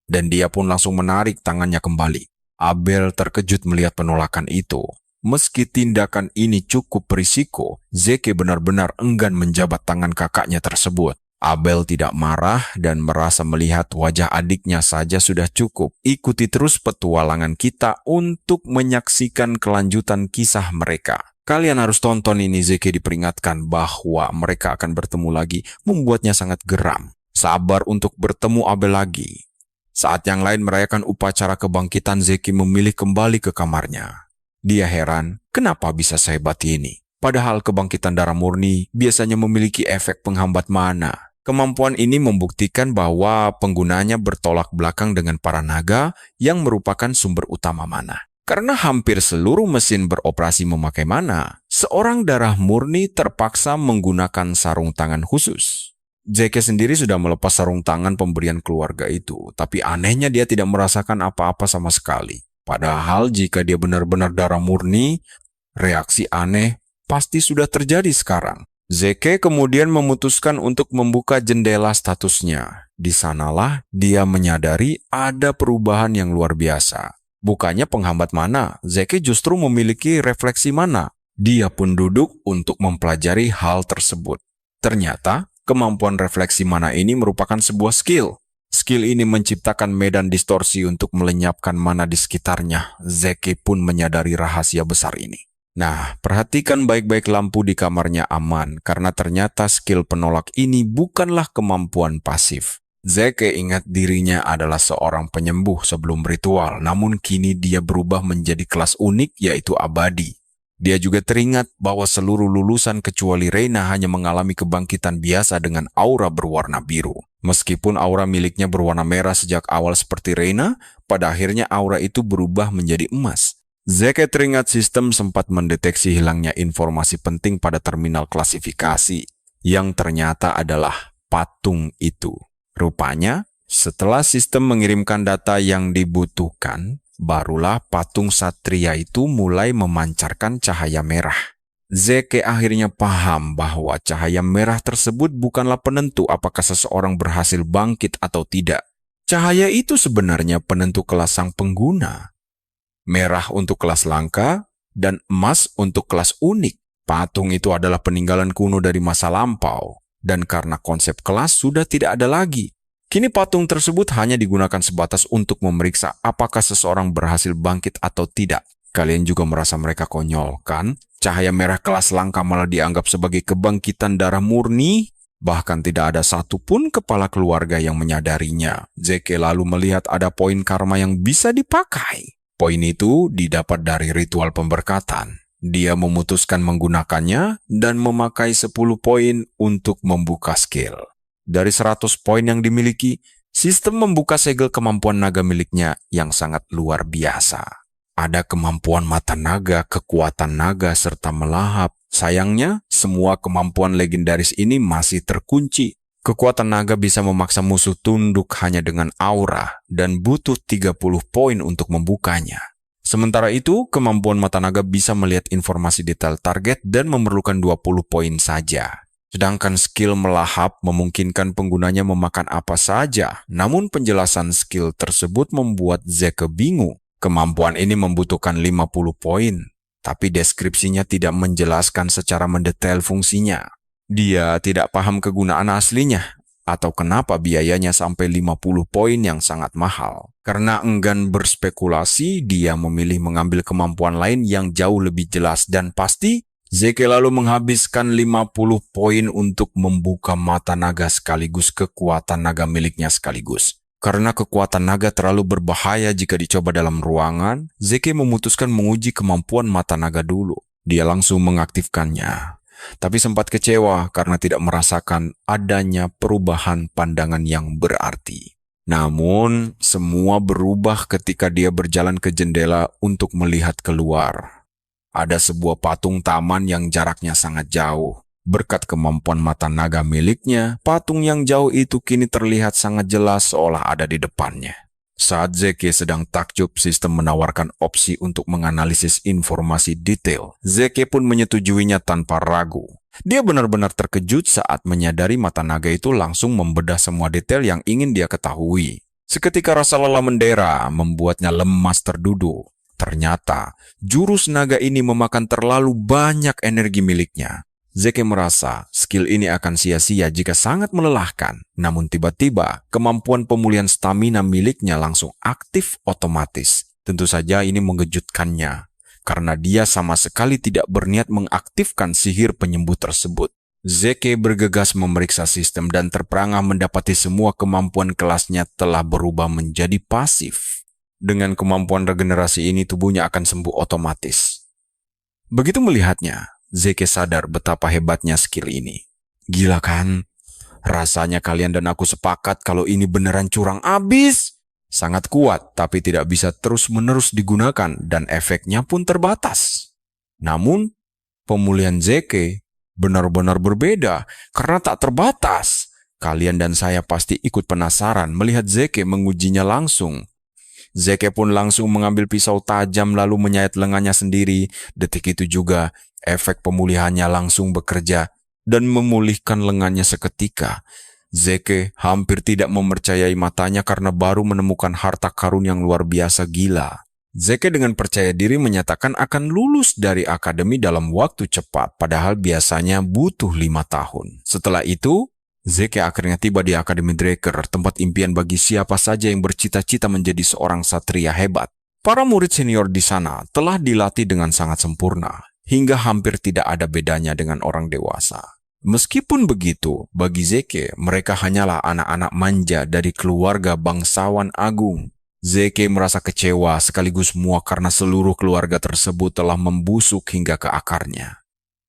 Dan dia pun langsung menarik tangannya kembali. Abel terkejut melihat penolakan itu. Meski tindakan ini cukup berisiko, Zeke benar-benar enggan menjabat tangan kakaknya tersebut. Abel tidak marah dan merasa melihat wajah adiknya saja sudah cukup. Ikuti terus petualangan kita untuk menyaksikan kelanjutan kisah mereka. Kalian harus tonton ini. Zeke diperingatkan bahwa mereka akan bertemu lagi, membuatnya sangat geram. Sabar untuk bertemu Abel lagi. Saat yang lain merayakan upacara kebangkitan, Zeke memilih kembali ke kamarnya. Dia heran, kenapa bisa sehebat ini? Padahal kebangkitan darah murni biasanya memiliki efek penghambat mana. Kemampuan ini membuktikan bahwa penggunanya bertolak belakang dengan para naga yang merupakan sumber utama mana. Karena hampir seluruh mesin beroperasi memakai mana, seorang darah murni terpaksa menggunakan sarung tangan khusus. Zeke sendiri sudah melepas sarung tangan pemberian keluarga itu, tapi anehnya dia tidak merasakan apa-apa sama sekali. Padahal jika dia benar-benar darah murni, reaksi aneh pasti sudah terjadi sekarang. Zeke kemudian memutuskan untuk membuka jendela statusnya. Di sanalah dia menyadari ada perubahan yang luar biasa. Bukannya penghambat mana, Zeke justru memiliki refleksi mana. Dia pun duduk untuk mempelajari hal tersebut. Ternyata, kemampuan refleksi mana ini merupakan sebuah skill. Skill ini menciptakan medan distorsi untuk melenyapkan mana di sekitarnya. Zeke pun menyadari rahasia besar ini. Nah, perhatikan baik-baik lampu di kamarnya aman, karena ternyata skill penolak ini bukanlah kemampuan pasif. Zeke ingat dirinya adalah seorang penyembuh sebelum ritual, namun kini dia berubah menjadi kelas unik, yaitu abadi. Dia juga teringat bahwa seluruh lulusan kecuali Reina hanya mengalami kebangkitan biasa dengan aura berwarna biru. Meskipun aura miliknya berwarna merah sejak awal seperti Reina, pada akhirnya aura itu berubah menjadi emas. Zeke teringat sistem sempat mendeteksi hilangnya informasi penting pada terminal klasifikasi, yang ternyata adalah patung itu. Rupanya, setelah sistem mengirimkan data yang dibutuhkan, barulah patung satria itu mulai memancarkan cahaya merah. Zeke akhirnya paham bahwa cahaya merah tersebut bukanlah penentu apakah seseorang berhasil bangkit atau tidak. Cahaya itu sebenarnya penentu kelas sang pengguna. Merah untuk kelas langka, dan emas untuk kelas unik. Patung itu adalah peninggalan kuno dari masa lampau, dan karena konsep kelas sudah tidak ada lagi. Kini patung tersebut hanya digunakan sebatas untuk memeriksa apakah seseorang berhasil bangkit atau tidak. Kalian juga merasa mereka konyol, kan? Cahaya merah kelas langka malah dianggap sebagai kebangkitan darah murni. Bahkan tidak ada satupun kepala keluarga yang menyadarinya. Zeke lalu melihat ada poin karma yang bisa dipakai. Poin itu didapat dari ritual pemberkatan. Dia memutuskan menggunakannya dan memakai 10 poin untuk membuka skill. Dari 100 poin yang dimiliki, sistem membuka segel kemampuan naga miliknya yang sangat luar biasa. Ada kemampuan mata naga, kekuatan naga, serta melahap. Sayangnya, semua kemampuan legendaris ini masih terkunci. Kekuatan naga bisa memaksa musuh tunduk hanya dengan aura dan butuh 30 poin untuk membukanya. Sementara itu, kemampuan mata naga bisa melihat informasi detail target dan memerlukan 20 poin saja. Sedangkan skill melahap memungkinkan penggunanya memakan apa saja, namun penjelasan skill tersebut membuat Zeke bingung. Kemampuan ini membutuhkan 50 poin, tapi deskripsinya tidak menjelaskan secara mendetail fungsinya. Dia tidak paham kegunaan aslinya, atau kenapa biayanya sampai 50 poin yang sangat mahal. Karena enggan berspekulasi, dia memilih mengambil kemampuan lain yang jauh lebih jelas dan pasti. Zeke lalu menghabiskan 50 poin untuk membuka mata naga sekaligus kekuatan naga miliknya sekaligus. Karena kekuatan naga terlalu berbahaya jika dicoba dalam ruangan, Zeke memutuskan menguji kemampuan mata naga dulu. Dia langsung mengaktifkannya. Tapi sempat kecewa karena tidak merasakan adanya perubahan pandangan yang berarti. Namun, semua berubah ketika dia berjalan ke jendela untuk melihat keluar. Ada sebuah patung taman yang jaraknya sangat jauh. Berkat kemampuan mata naga miliknya, patung yang jauh itu kini terlihat sangat jelas seolah ada di depannya. Saat Zeke sedang takjub, sistem menawarkan opsi untuk menganalisis informasi detail. Zeke pun menyetujuinya tanpa ragu. Dia benar-benar terkejut saat menyadari mata naga itu langsung membedah semua detail yang ingin dia ketahui. Seketika rasa lelah mendera membuatnya lemas terduduk. Ternyata, jurus naga ini memakan terlalu banyak energi miliknya. Zeke merasa skill ini akan sia-sia jika sangat melelahkan. Namun tiba-tiba, kemampuan pemulihan stamina miliknya langsung aktif otomatis. Tentu saja ini mengejutkannya, karena dia sama sekali tidak berniat mengaktifkan sihir penyembuh tersebut. Zeke bergegas memeriksa sistem dan terperangah mendapati semua kemampuan kelasnya telah berubah menjadi pasif. Dengan kemampuan regenerasi ini, tubuhnya akan sembuh otomatis. Begitu melihatnya, Zeke sadar betapa hebatnya skill ini. Gila kan? Rasanya kalian dan aku sepakat kalau ini beneran curang abis. Sangat kuat, tapi tidak bisa terus-menerus digunakan dan efeknya pun terbatas. Namun, pemulihan Zeke benar-benar berbeda karena tak terbatas. Kalian dan saya pasti ikut penasaran melihat Zeke mengujinya langsung. Zeke pun langsung mengambil pisau tajam lalu menyayat lengannya sendiri. Detik itu juga, efek pemulihannya langsung bekerja dan memulihkan lengannya seketika. Zeke hampir tidak mempercayai matanya karena baru menemukan harta karun yang luar biasa gila. Zeke dengan percaya diri menyatakan akan lulus dari akademi dalam waktu cepat, padahal biasanya butuh 5 tahun. Setelah itu, Zeke akhirnya tiba di Akademi Draker, tempat impian bagi siapa saja yang bercita-cita menjadi seorang satria hebat. Para murid senior di sana telah dilatih dengan sangat sempurna, hingga hampir tidak ada bedanya dengan orang dewasa. Meskipun begitu, bagi Zeke, mereka hanyalah anak-anak manja dari keluarga bangsawan agung. Zeke merasa kecewa sekaligus muak karena seluruh keluarga tersebut telah membusuk hingga ke akarnya.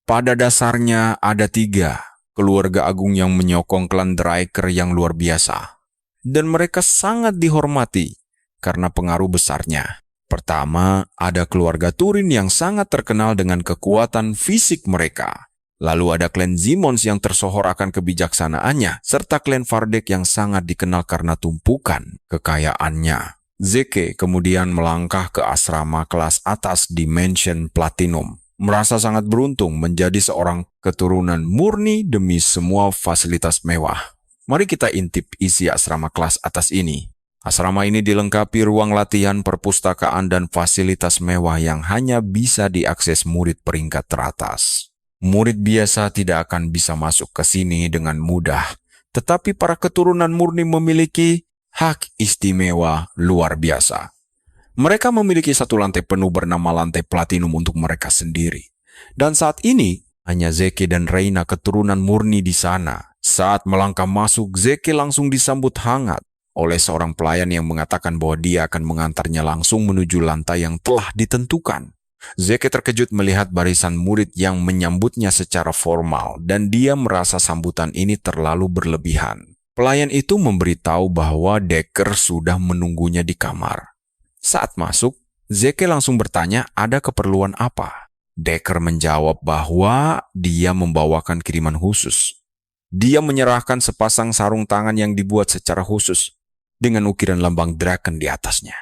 Pada dasarnya ada 3 keluarga agung yang menyokong klan Draker yang luar biasa. Dan mereka sangat dihormati karena pengaruh besarnya. Pertama, ada keluarga Turin yang sangat terkenal dengan kekuatan fisik mereka. Lalu ada klan Zimons yang tersohor akan kebijaksanaannya, serta klan Vardek yang sangat dikenal karena tumpukan kekayaannya. Zeke kemudian melangkah ke asrama kelas atas di Mansion Platinum. Merasa sangat beruntung menjadi seorang keturunan murni demi semua fasilitas mewah. Mari kita intip isi asrama kelas atas ini. Asrama ini dilengkapi ruang latihan, perpustakaan, dan fasilitas mewah yang hanya bisa diakses murid peringkat teratas. Murid biasa tidak akan bisa masuk ke sini dengan mudah, tetapi para keturunan murni memiliki hak istimewa luar biasa. Mereka memiliki satu lantai penuh bernama lantai platinum untuk mereka sendiri. Dan saat ini, hanya Zeke dan Reina keturunan murni di sana. Saat melangkah masuk, Zeke langsung disambut hangat oleh seorang pelayan yang mengatakan bahwa dia akan mengantarnya langsung menuju lantai yang telah ditentukan. Zeke terkejut melihat barisan murid yang menyambutnya secara formal dan dia merasa sambutan ini terlalu berlebihan. Pelayan itu memberitahu bahwa Decker sudah menunggunya di kamar. Saat masuk, Zeke langsung bertanya ada keperluan apa. Decker menjawab bahwa dia membawakan kiriman khusus. Dia menyerahkan sepasang sarung tangan yang dibuat secara khusus dengan ukiran lambang dragon di atasnya.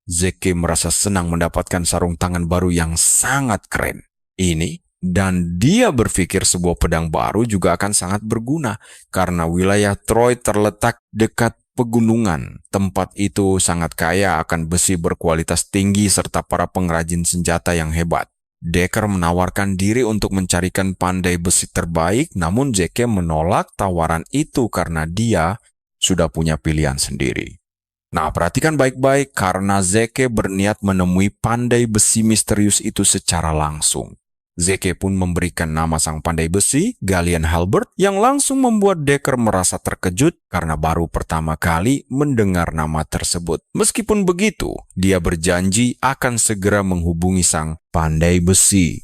Zeke merasa senang mendapatkan sarung tangan baru yang sangat keren ini, dan dia berpikir sebuah pedang baru juga akan sangat berguna karena wilayah Troy terletak dekat pegunungan. Tempat itu sangat kaya akan besi berkualitas tinggi serta para pengrajin senjata yang hebat. Decker menawarkan diri untuk mencarikan pandai besi terbaik, namun Zeke menolak tawaran itu karena dia sudah punya pilihan sendiri. Nah, perhatikan baik-baik karena Zeke berniat menemui pandai besi misterius itu secara langsung. Zeke pun memberikan nama sang pandai besi, Gallian Halbert, yang langsung membuat Decker merasa terkejut karena baru pertama kali mendengar nama tersebut. Meskipun begitu, dia berjanji akan segera menghubungi sang pandai besi.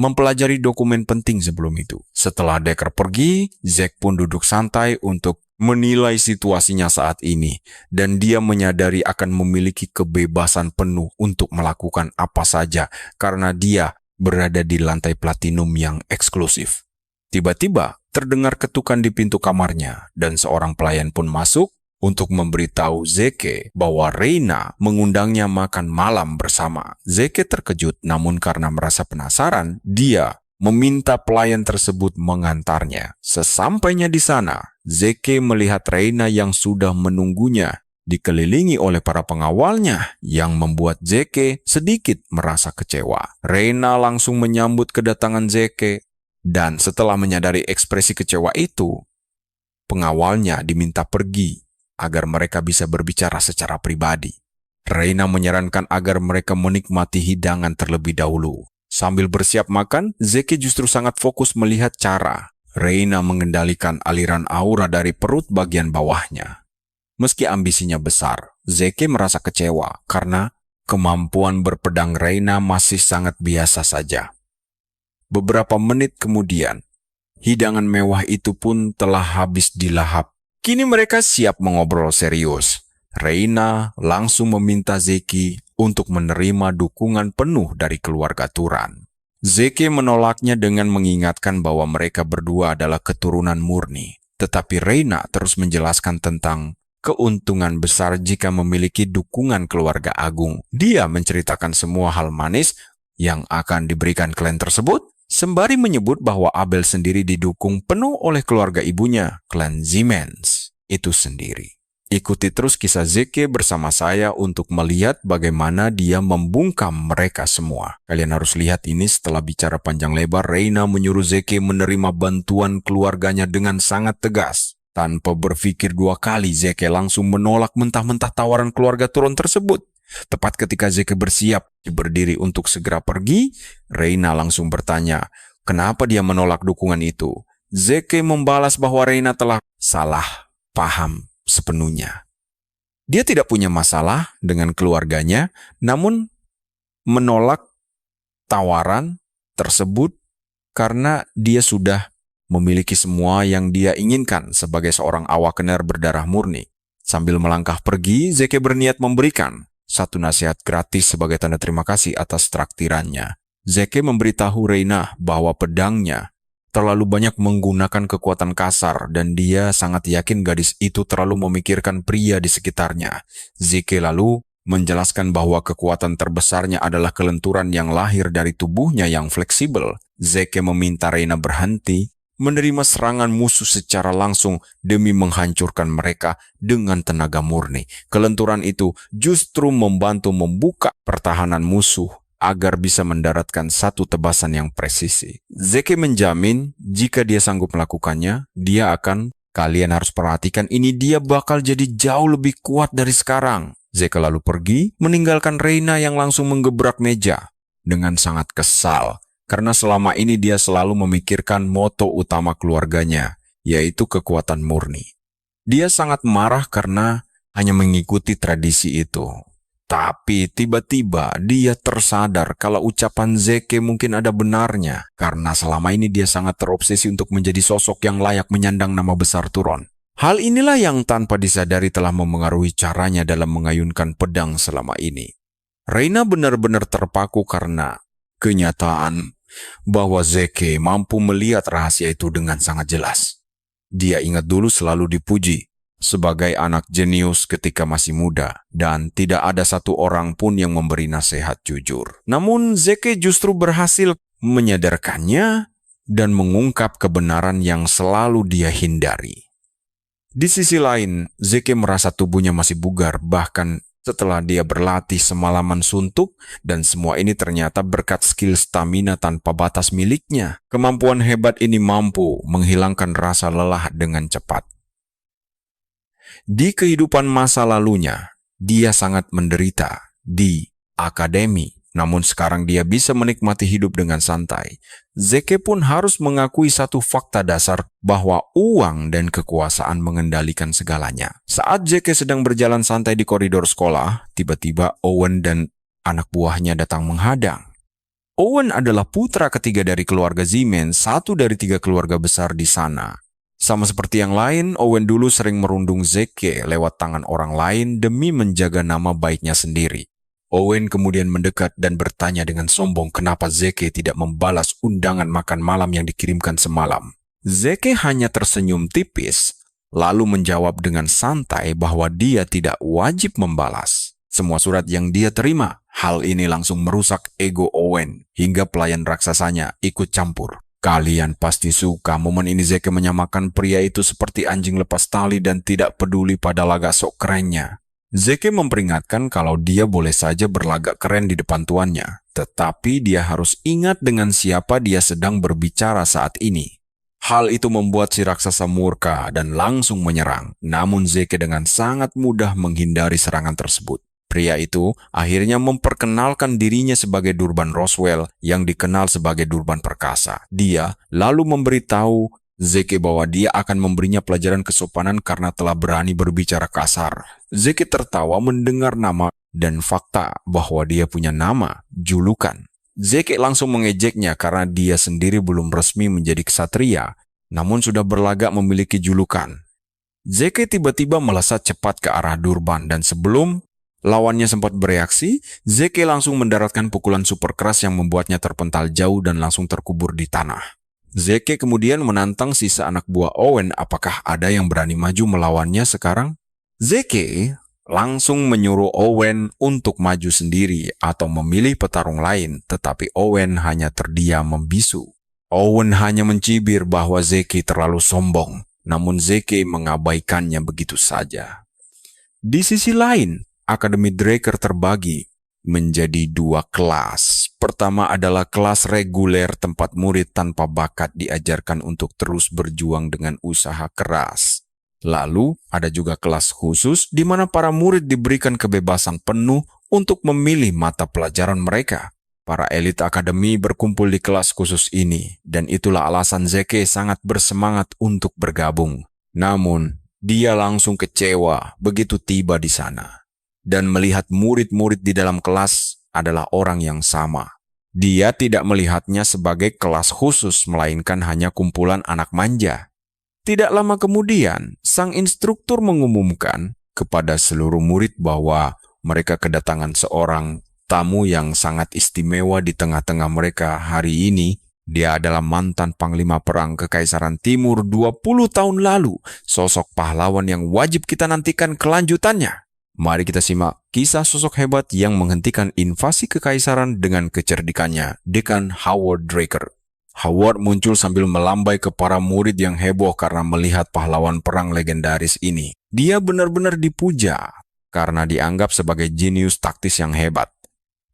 mempelajari dokumen penting sebelum itu. Setelah Decker pergi, Zack pun duduk santai untuk menilai situasinya saat ini, dan dia menyadari akan memiliki kebebasan penuh untuk melakukan apa saja karena dia berada di lantai platinum yang eksklusif. Tiba-tiba, terdengar ketukan di pintu kamarnya, dan seorang pelayan pun masuk untuk memberitahu Zeke bahwa Reina mengundangnya makan malam bersama. Zeke terkejut, namun karena merasa penasaran, dia meminta pelayan tersebut mengantarnya. Sesampainya di sana, Zeke melihat Reina yang sudah menunggunya, dikelilingi oleh para pengawalnya yang membuat Zeke sedikit merasa kecewa. Reina langsung menyambut kedatangan Zeke, dan setelah menyadari ekspresi kecewa itu, pengawalnya diminta pergi agar mereka bisa berbicara secara pribadi. Reina menyarankan agar mereka menikmati hidangan terlebih dahulu. Sambil bersiap makan, Zeke justru sangat fokus melihat cara Reina mengendalikan aliran aura dari perut bagian bawahnya. Meski ambisinya besar, Zeke merasa kecewa karena kemampuan berpedang Reina masih sangat biasa saja. Beberapa menit kemudian, hidangan mewah itu pun telah habis dilahap. Kini mereka siap mengobrol serius. Reina langsung meminta Zeke untuk menerima dukungan penuh dari keluarga Turan. Zeke menolaknya dengan mengingatkan bahwa mereka berdua adalah keturunan murni. Tetapi Reina terus menjelaskan tentang keuntungan besar jika memiliki dukungan keluarga agung. Dia menceritakan semua hal manis yang akan diberikan klan tersebut, sembari menyebut bahwa Abel sendiri didukung penuh oleh keluarga ibunya, klan Siemens itu sendiri. Ikuti terus kisah Zeke bersama saya untuk melihat bagaimana dia membungkam mereka semua. Kalian harus lihat ini. Setelah bicara panjang lebar, Reina menyuruh Zeke menerima bantuan keluarganya dengan sangat tegas. Tanpa berpikir dua kali, Zeke langsung menolak mentah-mentah tawaran keluarga Turon tersebut. Tepat ketika Zeke bersiap berdiri untuk segera pergi, Reina langsung bertanya, kenapa dia menolak dukungan itu? Zeke membalas bahwa Reina telah salah paham sepenuhnya. Dia tidak punya masalah dengan keluarganya, namun menolak tawaran tersebut karena dia sudah memiliki semua yang dia inginkan sebagai seorang awakener berdarah murni. Sambil melangkah pergi, Zeke berniat memberikan satu nasihat gratis sebagai tanda terima kasih atas traktirannya. Zeke memberitahu Reina bahwa pedangnya terlalu banyak menggunakan kekuatan kasar dan dia sangat yakin gadis itu terlalu memikirkan pria di sekitarnya. Zeke lalu menjelaskan bahwa kekuatan terbesarnya adalah kelenturan yang lahir dari tubuhnya yang fleksibel. Zeke meminta Reina berhenti menerima serangan musuh secara langsung demi menghancurkan mereka dengan tenaga murni. Kelenturan itu justru membantu membuka pertahanan musuh agar bisa mendaratkan satu tebasan yang presisi. Zeke menjamin jika dia sanggup melakukannya, kalian harus perhatikan ini, dia bakal jadi jauh lebih kuat dari sekarang. Zeke lalu pergi, meninggalkan Reina yang langsung menggebrak meja dengan sangat kesal, karena selama ini dia selalu memikirkan moto utama keluarganya, yaitu kekuatan murni. Dia sangat marah karena hanya mengikuti tradisi itu. Tapi tiba-tiba dia tersadar kalau ucapan Zeke mungkin ada benarnya, karena selama ini dia sangat terobsesi untuk menjadi sosok yang layak menyandang nama besar Turon. Hal inilah yang tanpa disadari telah memengaruhi caranya dalam mengayunkan pedang selama ini. Reina benar-benar terpaku karena kenyataan bahwa Zeke mampu melihat rahasia itu dengan sangat jelas. Dia ingat dulu selalu dipuji sebagai anak jenius ketika masih muda, dan tidak ada satu orang pun yang memberi nasihat jujur. Namun Zeke justru berhasil menyadarkannya dan mengungkap kebenaran yang selalu dia hindari. Di sisi lain, Zeke merasa tubuhnya masih bugar, bahkan setelah dia berlatih semalaman suntuk, dan semua ini ternyata berkat skill stamina tanpa batas miliknya. Kemampuan hebat ini mampu menghilangkan rasa lelah dengan cepat. Di kehidupan masa lalunya, dia sangat menderita di akademi, namun sekarang dia bisa menikmati hidup dengan santai. Zeke pun harus mengakui satu fakta dasar bahwa uang dan kekuasaan mengendalikan segalanya. Saat Zeke sedang berjalan santai di koridor sekolah, tiba-tiba Owen dan anak buahnya datang menghadang. Owen adalah putra ketiga dari keluarga Zeman, satu dari 3 keluarga besar di sana. Sama seperti yang lain, Owen dulu sering merundung Zeke lewat tangan orang lain demi menjaga nama baiknya sendiri. Owen kemudian mendekat dan bertanya dengan sombong kenapa Zeke tidak membalas undangan makan malam yang dikirimkan semalam. Zeke hanya tersenyum tipis, lalu menjawab dengan santai bahwa dia tidak wajib membalas semua surat yang dia terima. Hal ini langsung merusak ego Owen, hingga pelayan raksasanya ikut campur. Kalian pasti suka momen ini. Zeke menyamakan pria itu seperti anjing lepas tali dan tidak peduli pada lagak sok kerennya. Zeke memperingatkan kalau dia boleh saja berlagak keren di depan tuannya, tetapi dia harus ingat dengan siapa dia sedang berbicara saat ini. Hal itu membuat si raksasa murka dan langsung menyerang, namun Zeke dengan sangat mudah menghindari serangan tersebut. Pria itu akhirnya memperkenalkan dirinya sebagai Durban Roswell yang dikenal sebagai Durban Perkasa. Dia lalu memberitahu Zeke bahwa dia akan memberinya pelajaran kesopanan karena telah berani berbicara kasar. Zeke tertawa mendengar nama dan fakta bahwa dia punya nama, julukan. Zeke langsung mengejeknya karena dia sendiri belum resmi menjadi ksatria, namun sudah berlagak memiliki julukan. Zeke tiba-tiba melesat cepat ke arah Durban dan sebelum lawannya sempat bereaksi, Zeke langsung mendaratkan pukulan super keras yang membuatnya terpental jauh dan langsung terkubur di tanah. Zeke kemudian menantang sisa anak buah Owen apakah ada yang berani maju melawannya sekarang. Zeke langsung menyuruh Owen untuk maju sendiri atau memilih petarung lain, tetapi Owen hanya terdiam membisu. Owen hanya mencibir bahwa Zeke terlalu sombong, namun Zeke mengabaikannya begitu saja. Di sisi lain, Akademi Draker terbagi menjadi 2 kelas. Pertama adalah kelas reguler tempat murid tanpa bakat diajarkan untuk terus berjuang dengan usaha keras. Lalu ada juga kelas khusus di mana para murid diberikan kebebasan penuh untuk memilih mata pelajaran mereka. Para elit akademi berkumpul di kelas khusus ini dan itulah alasan Zeke sangat bersemangat untuk bergabung. Namun, dia langsung kecewa begitu tiba di sana dan melihat murid-murid di dalam kelas adalah orang yang sama. Dia tidak melihatnya sebagai kelas khusus, melainkan hanya kumpulan anak manja. Tidak lama kemudian, sang instruktur mengumumkan kepada seluruh murid bahwa mereka kedatangan seorang tamu yang sangat istimewa di tengah-tengah mereka hari ini. Dia adalah mantan Panglima Perang Kekaisaran Timur 20 tahun lalu, sosok pahlawan yang wajib kita nantikan kelanjutannya. Mari kita simak kisah sosok hebat yang menghentikan invasi kekaisaran dengan kecerdikannya, Dekan Howard Draker. Howard muncul sambil melambai ke para murid yang heboh karena melihat pahlawan perang legendaris ini. Dia benar-benar dipuja karena dianggap sebagai jenius taktis yang hebat.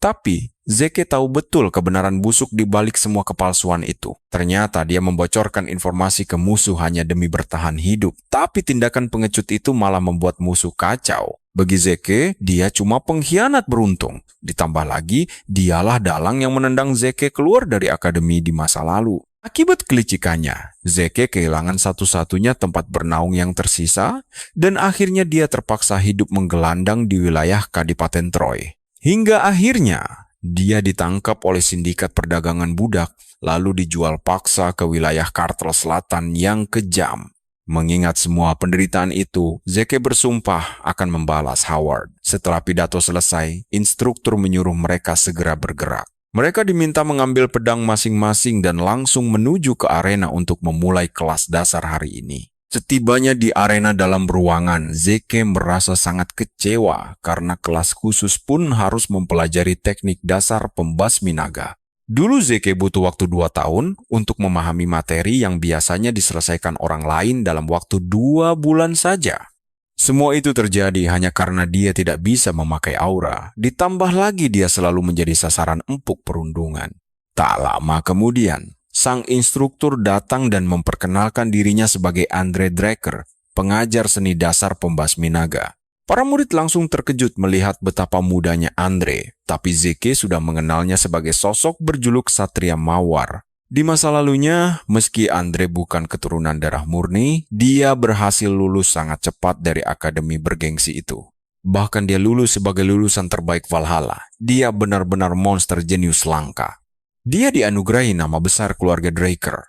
Tapi, Zeke tahu betul kebenaran busuk di balik semua kepalsuan itu. Ternyata dia membocorkan informasi ke musuh hanya demi bertahan hidup. Tapi tindakan pengecut itu malah membuat musuh kacau. Bagi Zeke, dia cuma pengkhianat beruntung. Ditambah lagi, dialah dalang yang menendang Zeke keluar dari akademi di masa lalu. Akibat kelicikannya, Zeke kehilangan satu-satunya tempat bernaung yang tersisa, dan akhirnya dia terpaksa hidup menggelandang di wilayah Kadipaten Troy. Hingga akhirnya, dia ditangkap oleh sindikat perdagangan budak, lalu dijual paksa ke wilayah Kartel Selatan yang kejam. Mengingat semua penderitaan itu, Zeke bersumpah akan membalas Howard. Setelah pidato selesai, instruktur menyuruh mereka segera bergerak. Mereka diminta mengambil pedang masing-masing dan langsung menuju ke arena untuk memulai kelas dasar hari ini. Setibanya di arena dalam ruangan, Zeke merasa sangat kecewa karena kelas khusus pun harus mempelajari teknik dasar pembasmi naga. Dulu Zeke butuh waktu 2 tahun untuk memahami materi yang biasanya diselesaikan orang lain dalam waktu 2 bulan saja. Semua itu terjadi hanya karena dia tidak bisa memakai aura, ditambah lagi dia selalu menjadi sasaran empuk perundungan. Tak lama kemudian, sang instruktur datang dan memperkenalkan dirinya sebagai Andre Draker, pengajar seni dasar pembasmi naga. Para murid langsung terkejut melihat betapa mudanya Andre, tapi Zeke sudah mengenalnya sebagai sosok berjuluk Satria Mawar. Di masa lalunya, meski Andre bukan keturunan darah murni, dia berhasil lulus sangat cepat dari akademi bergengsi itu. Bahkan dia lulus sebagai lulusan terbaik Valhalla. Dia benar-benar monster jenius langka. Dia dianugerahi nama besar keluarga Draker.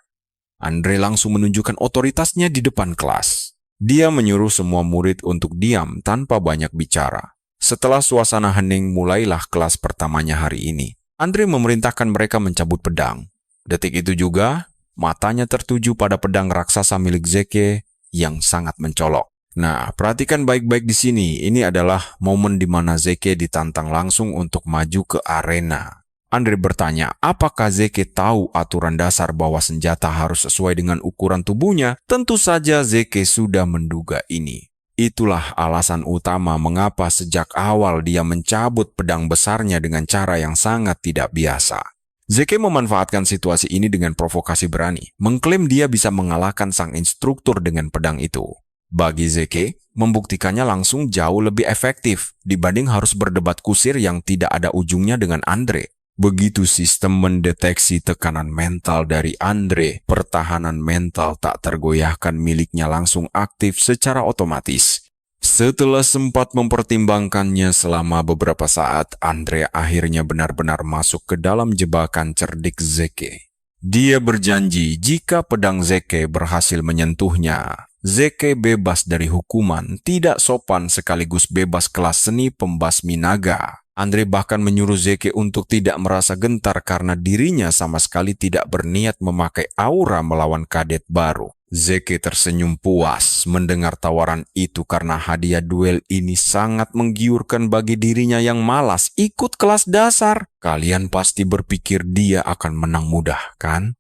Andre langsung menunjukkan otoritasnya di depan kelas. Dia menyuruh semua murid untuk diam tanpa banyak bicara. Setelah suasana hening, mulailah kelas pertamanya hari ini. Andre memerintahkan mereka mencabut pedang. Detik itu juga, matanya tertuju pada pedang raksasa milik Zeke yang sangat mencolok. Nah, perhatikan baik-baik di sini. Ini adalah momen di mana Zeke ditantang langsung untuk maju ke arena. Andre bertanya, apakah Zeke tahu aturan dasar bahwa senjata harus sesuai dengan ukuran tubuhnya? Tentu saja Zeke sudah menduga ini. Itulah alasan utama mengapa sejak awal dia mencabut pedang besarnya dengan cara yang sangat tidak biasa. Zeke memanfaatkan situasi ini dengan provokasi berani, mengklaim dia bisa mengalahkan sang instruktur dengan pedang itu. Bagi Zeke, membuktikannya langsung jauh lebih efektif dibanding harus berdebat kusir yang tidak ada ujungnya dengan Andre. Begitu sistem mendeteksi tekanan mental dari Andre, pertahanan mental tak tergoyahkan miliknya langsung aktif secara otomatis. Setelah sempat mempertimbangkannya selama beberapa saat, Andre akhirnya benar-benar masuk ke dalam jebakan cerdik Zeke. Dia berjanji jika pedang Zeke berhasil menyentuhnya, Zeke bebas dari hukuman, tidak sopan sekaligus bebas kelas seni pembasmi naga. Andre bahkan menyuruh Zeke untuk tidak merasa gentar karena dirinya sama sekali tidak berniat memakai aura melawan kadet baru. Zeke tersenyum puas mendengar tawaran itu karena hadiah duel ini sangat menggiurkan bagi dirinya yang malas ikut kelas dasar. Kalian pasti berpikir dia akan menang mudah, kan?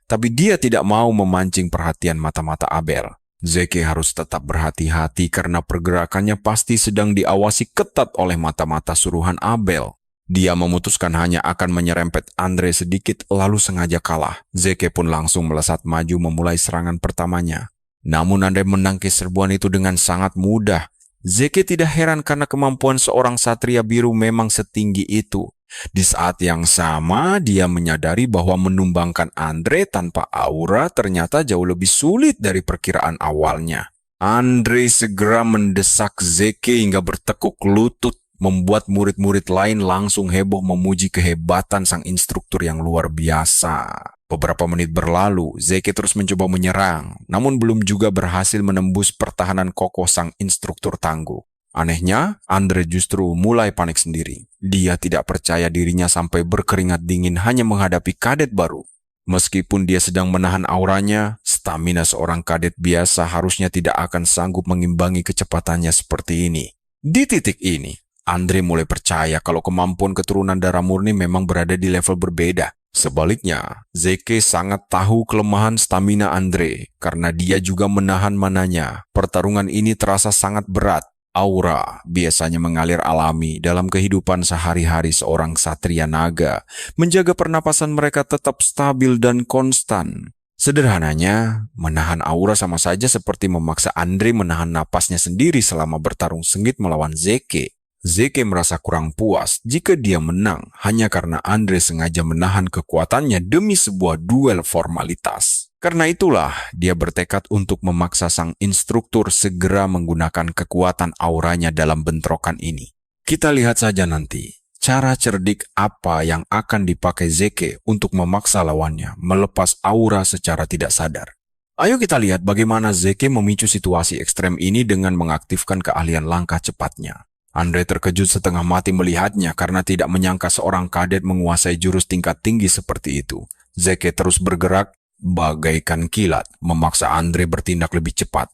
Tapi dia tidak mau memancing perhatian mata-mata Abel. Zeke harus tetap berhati-hati karena pergerakannya pasti sedang diawasi ketat oleh mata-mata suruhan Abel. Dia memutuskan hanya akan menyerempet Andre sedikit lalu sengaja kalah. Zeke pun langsung melesat maju memulai serangan pertamanya. Namun Andre menangkis serbuan itu dengan sangat mudah. Zeke tidak heran karena kemampuan seorang satria biru memang setinggi itu. Di saat yang sama, dia menyadari bahwa menumbangkan Andre tanpa aura ternyata jauh lebih sulit dari perkiraan awalnya. Andre segera mendesak Zeke hingga bertekuk lutut, membuat murid-murid lain langsung heboh memuji kehebatan sang instruktur yang luar biasa. Beberapa menit berlalu, Zeke terus mencoba menyerang, namun belum juga berhasil menembus pertahanan kokoh sang instruktur tangguh. Anehnya, Andre justru mulai panik sendiri. Dia tidak percaya dirinya sampai berkeringat dingin hanya menghadapi kadet baru. Meskipun dia sedang menahan auranya, stamina seorang kadet biasa harusnya tidak akan sanggup mengimbangi kecepatannya seperti ini. Di titik ini, Andre mulai percaya kalau kemampuan keturunan darah murni memang berada di level berbeda. Sebaliknya, Zeke sangat tahu kelemahan stamina Andre karena dia juga menahan mananya. Pertarungan ini terasa sangat berat. Aura biasanya mengalir alami dalam kehidupan sehari-hari seorang satria naga, menjaga pernapasan mereka tetap stabil dan konstan. Sederhananya, menahan aura sama saja seperti memaksa Andre menahan napasnya sendiri selama bertarung sengit melawan Zeke. Zeke merasa kurang puas jika dia menang hanya karena Andre sengaja menahan kekuatannya demi sebuah duel formalitas. Karena itulah, dia bertekad untuk memaksa sang instruktur segera menggunakan kekuatan auranya dalam bentrokan ini. Kita lihat saja nanti, cara cerdik apa yang akan dipakai Zeke untuk memaksa lawannya melepas aura secara tidak sadar. Ayo kita lihat bagaimana Zeke memicu situasi ekstrem ini dengan mengaktifkan keahlian langkah cepatnya. Andre terkejut setengah mati melihatnya karena tidak menyangka seorang kadet menguasai jurus tingkat tinggi seperti itu. Zeke terus bergerak, bagaikan kilat, memaksa Andre bertindak lebih cepat.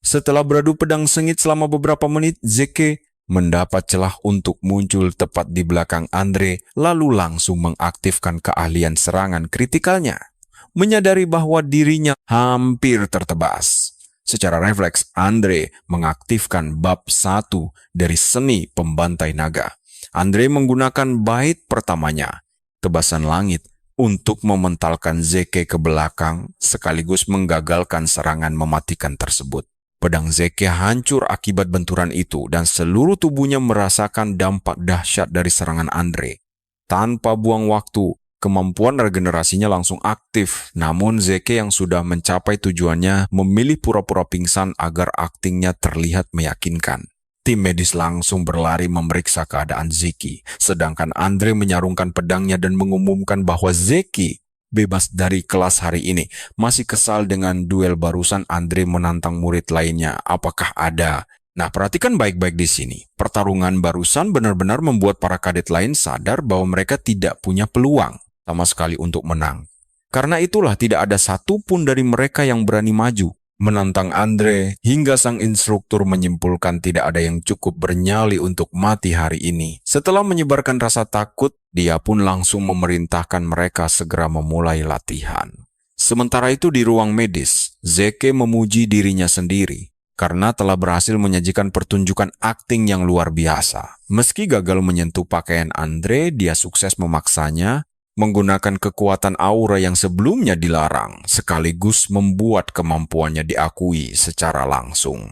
Setelah beradu pedang sengit selama beberapa menit, Zeke mendapat celah untuk muncul tepat di belakang Andre, lalu langsung mengaktifkan keahlian serangan kritikalnya. Menyadari bahwa dirinya hampir tertebas. Secara refleks, Andre mengaktifkan bab 1 dari seni pembantai naga. Andre menggunakan bait pertamanya, tebasan langit, untuk mementalkan Zeke ke belakang sekaligus menggagalkan serangan mematikan tersebut. Pedang Zeke hancur akibat benturan itu dan seluruh tubuhnya merasakan dampak dahsyat dari serangan Andre. Tanpa buang waktu, kemampuan regenerasinya langsung aktif. Namun Zeke yang sudah mencapai tujuannya memilih pura-pura pingsan agar aktingnya terlihat meyakinkan. Tim medis langsung berlari memeriksa keadaan Zeki, sedangkan Andre menyarungkan pedangnya dan mengumumkan bahwa Zeki bebas dari kelas hari ini. Masih kesal dengan duel barusan, Andre menantang murid lainnya. Apakah ada? Nah, perhatikan baik-baik di sini. Pertarungan barusan benar-benar membuat para kadet lain sadar bahwa mereka tidak punya peluang sama sekali untuk menang. Karena itulah tidak ada satupun dari mereka yang berani maju menantang Andre, hingga sang instruktur menyimpulkan tidak ada yang cukup bernyali untuk mati hari ini. Setelah menyebarkan rasa takut, dia pun langsung memerintahkan mereka segera memulai latihan. Sementara itu di ruang medis, Zeke memuji dirinya sendiri karena telah berhasil menyajikan pertunjukan akting yang luar biasa. Meski gagal menyentuh pakaian Andre, dia sukses memaksanya menggunakan kekuatan aura yang sebelumnya dilarang, sekaligus membuat kemampuannya diakui secara langsung.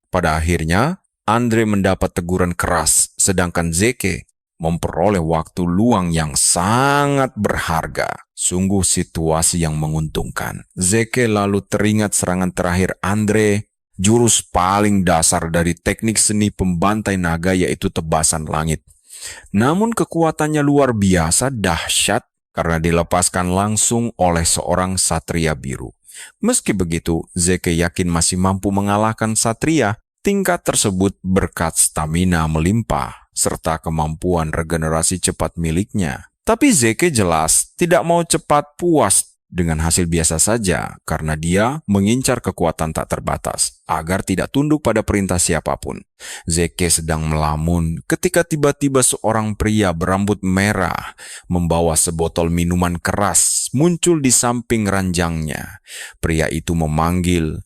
Pada akhirnya, Andre mendapat teguran keras, sedangkan Zeke memperoleh waktu luang yang sangat berharga. Sungguh situasi yang menguntungkan. Zeke lalu teringat serangan terakhir Andre, jurus paling dasar dari teknik seni pembantai naga yaitu tebasan langit. Namun kekuatannya luar biasa dahsyat karena dilepaskan langsung oleh seorang satria biru. Meski begitu, Zeke yakin masih mampu mengalahkan satria tingkat tersebut berkat stamina melimpah serta kemampuan regenerasi cepat miliknya. Tapi Zeke jelas tidak mau cepat puas dengan hasil biasa saja karena dia mengincar kekuatan tak terbatas agar tidak tunduk pada perintah siapapun. Zeke sedang melamun ketika tiba-tiba seorang pria berambut merah membawa sebotol minuman keras muncul di samping ranjangnya. Pria itu memanggil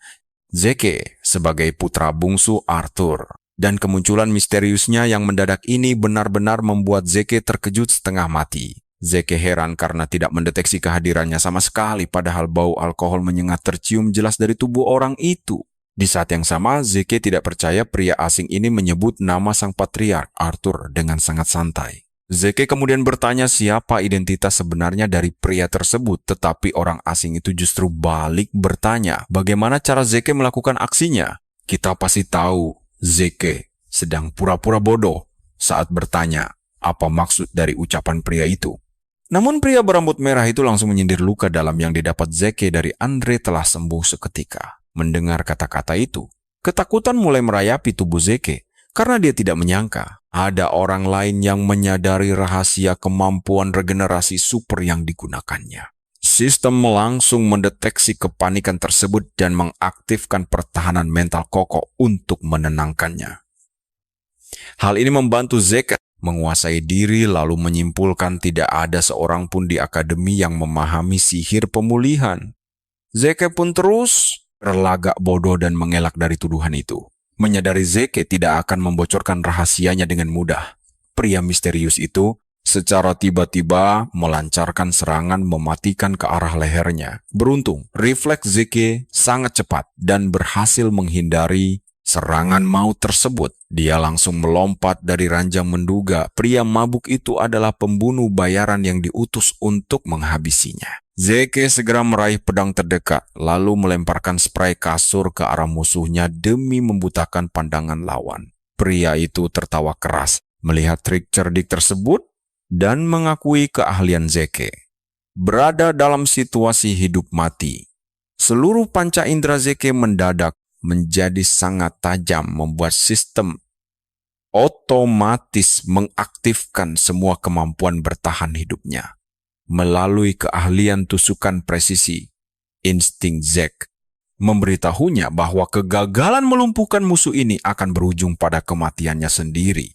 Zeke sebagai putra bungsu Arthur. Dan kemunculan misteriusnya yang mendadak ini benar-benar membuat Zeke terkejut setengah mati. Zeke heran karena tidak mendeteksi kehadirannya sama sekali, padahal bau alkohol menyengat tercium jelas dari tubuh orang itu. Di saat yang sama, Zeke tidak percaya pria asing ini menyebut nama sang patriark Arthur dengan sangat santai. Zeke kemudian bertanya siapa identitas sebenarnya dari pria tersebut, tetapi orang asing itu justru balik bertanya bagaimana cara Zeke melakukan aksinya. Kita pasti tahu Zeke sedang pura-pura bodoh saat bertanya apa maksud dari ucapan pria itu. Namun pria berambut merah itu langsung menyindir luka dalam yang didapat Zeke dari Andre telah sembuh seketika. Mendengar kata-kata itu, ketakutan mulai merayapi tubuh Zeke karena dia tidak menyangka ada orang lain yang menyadari rahasia kemampuan regenerasi super yang digunakannya. Sistem langsung mendeteksi kepanikan tersebut dan mengaktifkan pertahanan mental kokoh untuk menenangkannya. Hal ini membantu Zeke menguasai diri lalu menyimpulkan tidak ada seorang pun di akademi yang memahami sihir pemulihan. Zeke pun terus berlagak bodoh dan mengelak dari tuduhan itu. Menyadari Zeke tidak akan membocorkan rahasianya dengan mudah, pria misterius itu secara tiba-tiba melancarkan serangan mematikan ke arah lehernya. Beruntung, refleks Zeke sangat cepat dan berhasil menghindari serangan maut tersebut. Dia langsung melompat dari ranjang menduga pria mabuk itu adalah pembunuh bayaran yang diutus untuk menghabisinya. Zeke segera meraih pedang terdekat, lalu melemparkan spray kasur ke arah musuhnya demi membutakan pandangan lawan. Pria itu tertawa keras melihat trik cerdik tersebut dan mengakui keahlian Zeke. Berada dalam situasi hidup mati, seluruh panca indera Zeke mendadak menjadi sangat tajam, membuat sistem otomatis mengaktifkan semua kemampuan bertahan hidupnya. Melalui keahlian tusukan presisi, insting Zeke memberitahunya bahwa kegagalan melumpuhkan musuh ini akan berujung pada kematiannya sendiri.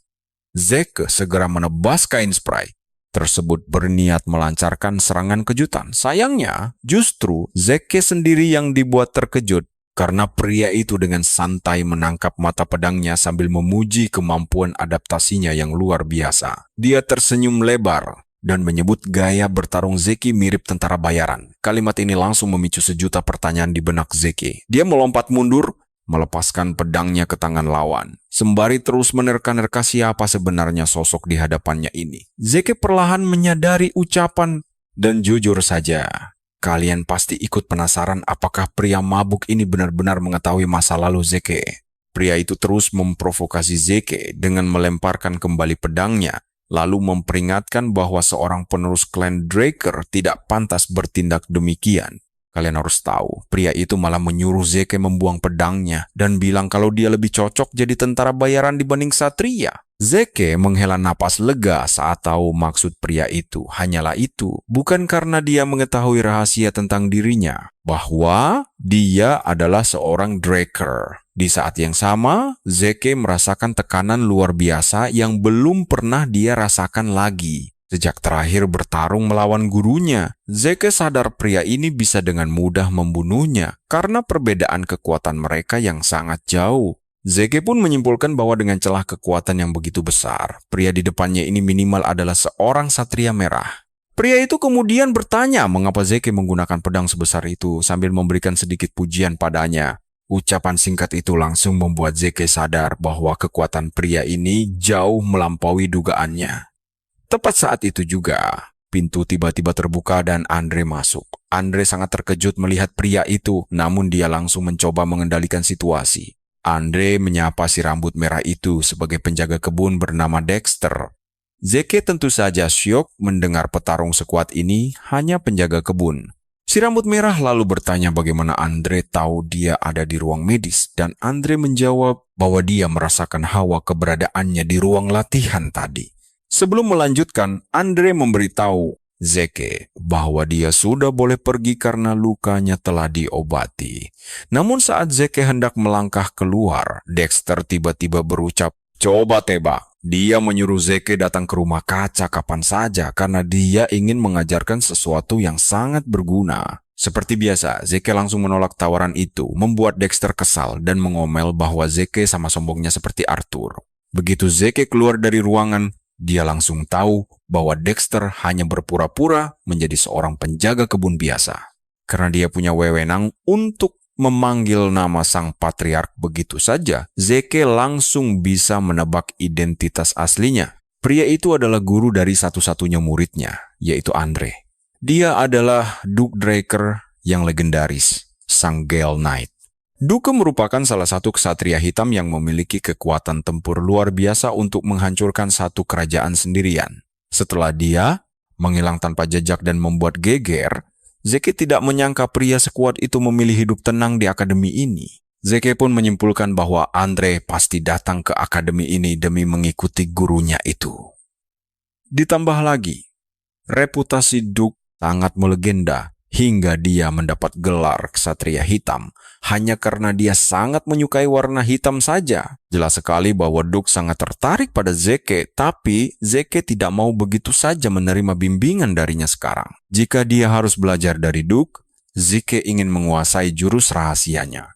Zeke segera menebas kain spray tersebut berniat melancarkan serangan kejutan. Sayangnya, justru Zeke sendiri yang dibuat terkejut karena pria itu dengan santai menangkap mata pedangnya sambil memuji kemampuan adaptasinya yang luar biasa. Dia tersenyum lebar dan menyebut gaya bertarung Zeke mirip tentara bayaran. Kalimat ini langsung memicu sejuta pertanyaan di benak Zeke. Dia melompat mundur, melepaskan pedangnya ke tangan lawan, sembari terus menerka-nerka siapa sebenarnya sosok di hadapannya ini. Zeke perlahan menyadari ucapan, dan jujur saja, kalian pasti ikut penasaran apakah pria mabuk ini benar-benar mengetahui masa lalu Zeke. Pria itu terus memprovokasi Zeke dengan melemparkan kembali pedangnya, lalu memperingatkan bahwa seorang penerus klan Draker tidak pantas bertindak demikian. Kalian harus tahu, pria itu malah menyuruh Zeke membuang pedangnya dan bilang kalau dia lebih cocok jadi tentara bayaran dibanding satria. Zeke menghela napas lega saat tahu maksud pria itu. Hanyalah itu, bukan karena dia mengetahui rahasia tentang dirinya, bahwa dia adalah seorang Draker. Di saat yang sama, Zeke merasakan tekanan luar biasa yang belum pernah dia rasakan lagi. Sejak terakhir bertarung melawan gurunya, Zeke sadar pria ini bisa dengan mudah membunuhnya karena perbedaan kekuatan mereka yang sangat jauh. Zeke pun menyimpulkan bahwa dengan celah kekuatan yang begitu besar, pria di depannya ini minimal adalah seorang satria merah. Pria itu kemudian bertanya mengapa Zeke menggunakan pedang sebesar itu sambil memberikan sedikit pujian padanya. Ucapan singkat itu langsung membuat Zeke sadar bahwa kekuatan pria ini jauh melampaui dugaannya. Tepat saat itu juga, pintu tiba-tiba terbuka dan Andre masuk. Andre sangat terkejut melihat pria itu, namun dia langsung mencoba mengendalikan situasi. Andre menyapa si rambut merah itu sebagai penjaga kebun bernama Dexter. Zeke tentu saja syok mendengar petarung sekuat ini hanya penjaga kebun. Si rambut merah lalu bertanya bagaimana Andre tahu dia ada di ruang medis, dan Andre menjawab bahwa dia merasakan hawa keberadaannya di ruang latihan tadi. Sebelum melanjutkan, Andre memberitahu Zeke bahwa dia sudah boleh pergi karena lukanya telah diobati. Namun saat Zeke hendak melangkah keluar, Dexter tiba-tiba berucap, "Coba tebak." Dia menyuruh Zeke datang ke rumah kaca kapan saja karena dia ingin mengajarkan sesuatu yang sangat berguna. Seperti biasa, Zeke langsung menolak tawaran itu, membuat Dexter kesal dan mengomel bahwa Zeke sama sombongnya seperti Arthur. Begitu Zeke keluar dari ruangan, dia langsung tahu bahwa Dexter hanya berpura-pura menjadi seorang penjaga kebun biasa. Karena dia punya wewenang untuk memanggil nama sang patriark begitu saja, Zeke langsung bisa menebak identitas aslinya. Pria itu adalah guru dari satu-satunya muridnya, yaitu Andre. Dia adalah Duke Draker yang legendaris, sang Gale Knight. Duke merupakan salah satu ksatria hitam yang memiliki kekuatan tempur luar biasa untuk menghancurkan satu kerajaan sendirian. Setelah dia menghilang tanpa jejak dan membuat geger, Zeke tidak menyangka pria sekuat itu memilih hidup tenang di akademi ini. Zeke pun menyimpulkan bahwa Andre pasti datang ke akademi ini demi mengikuti gurunya itu. Ditambah lagi, reputasi Duke sangat melegenda hingga dia mendapat gelar ksatria hitam hanya karena dia sangat menyukai warna hitam saja. Jelas sekali bahwa Duke sangat tertarik pada Zeke, tapi Zeke tidak mau begitu saja menerima bimbingan darinya sekarang. Jika dia harus belajar dari Duke, Zeke ingin menguasai jurus rahasianya.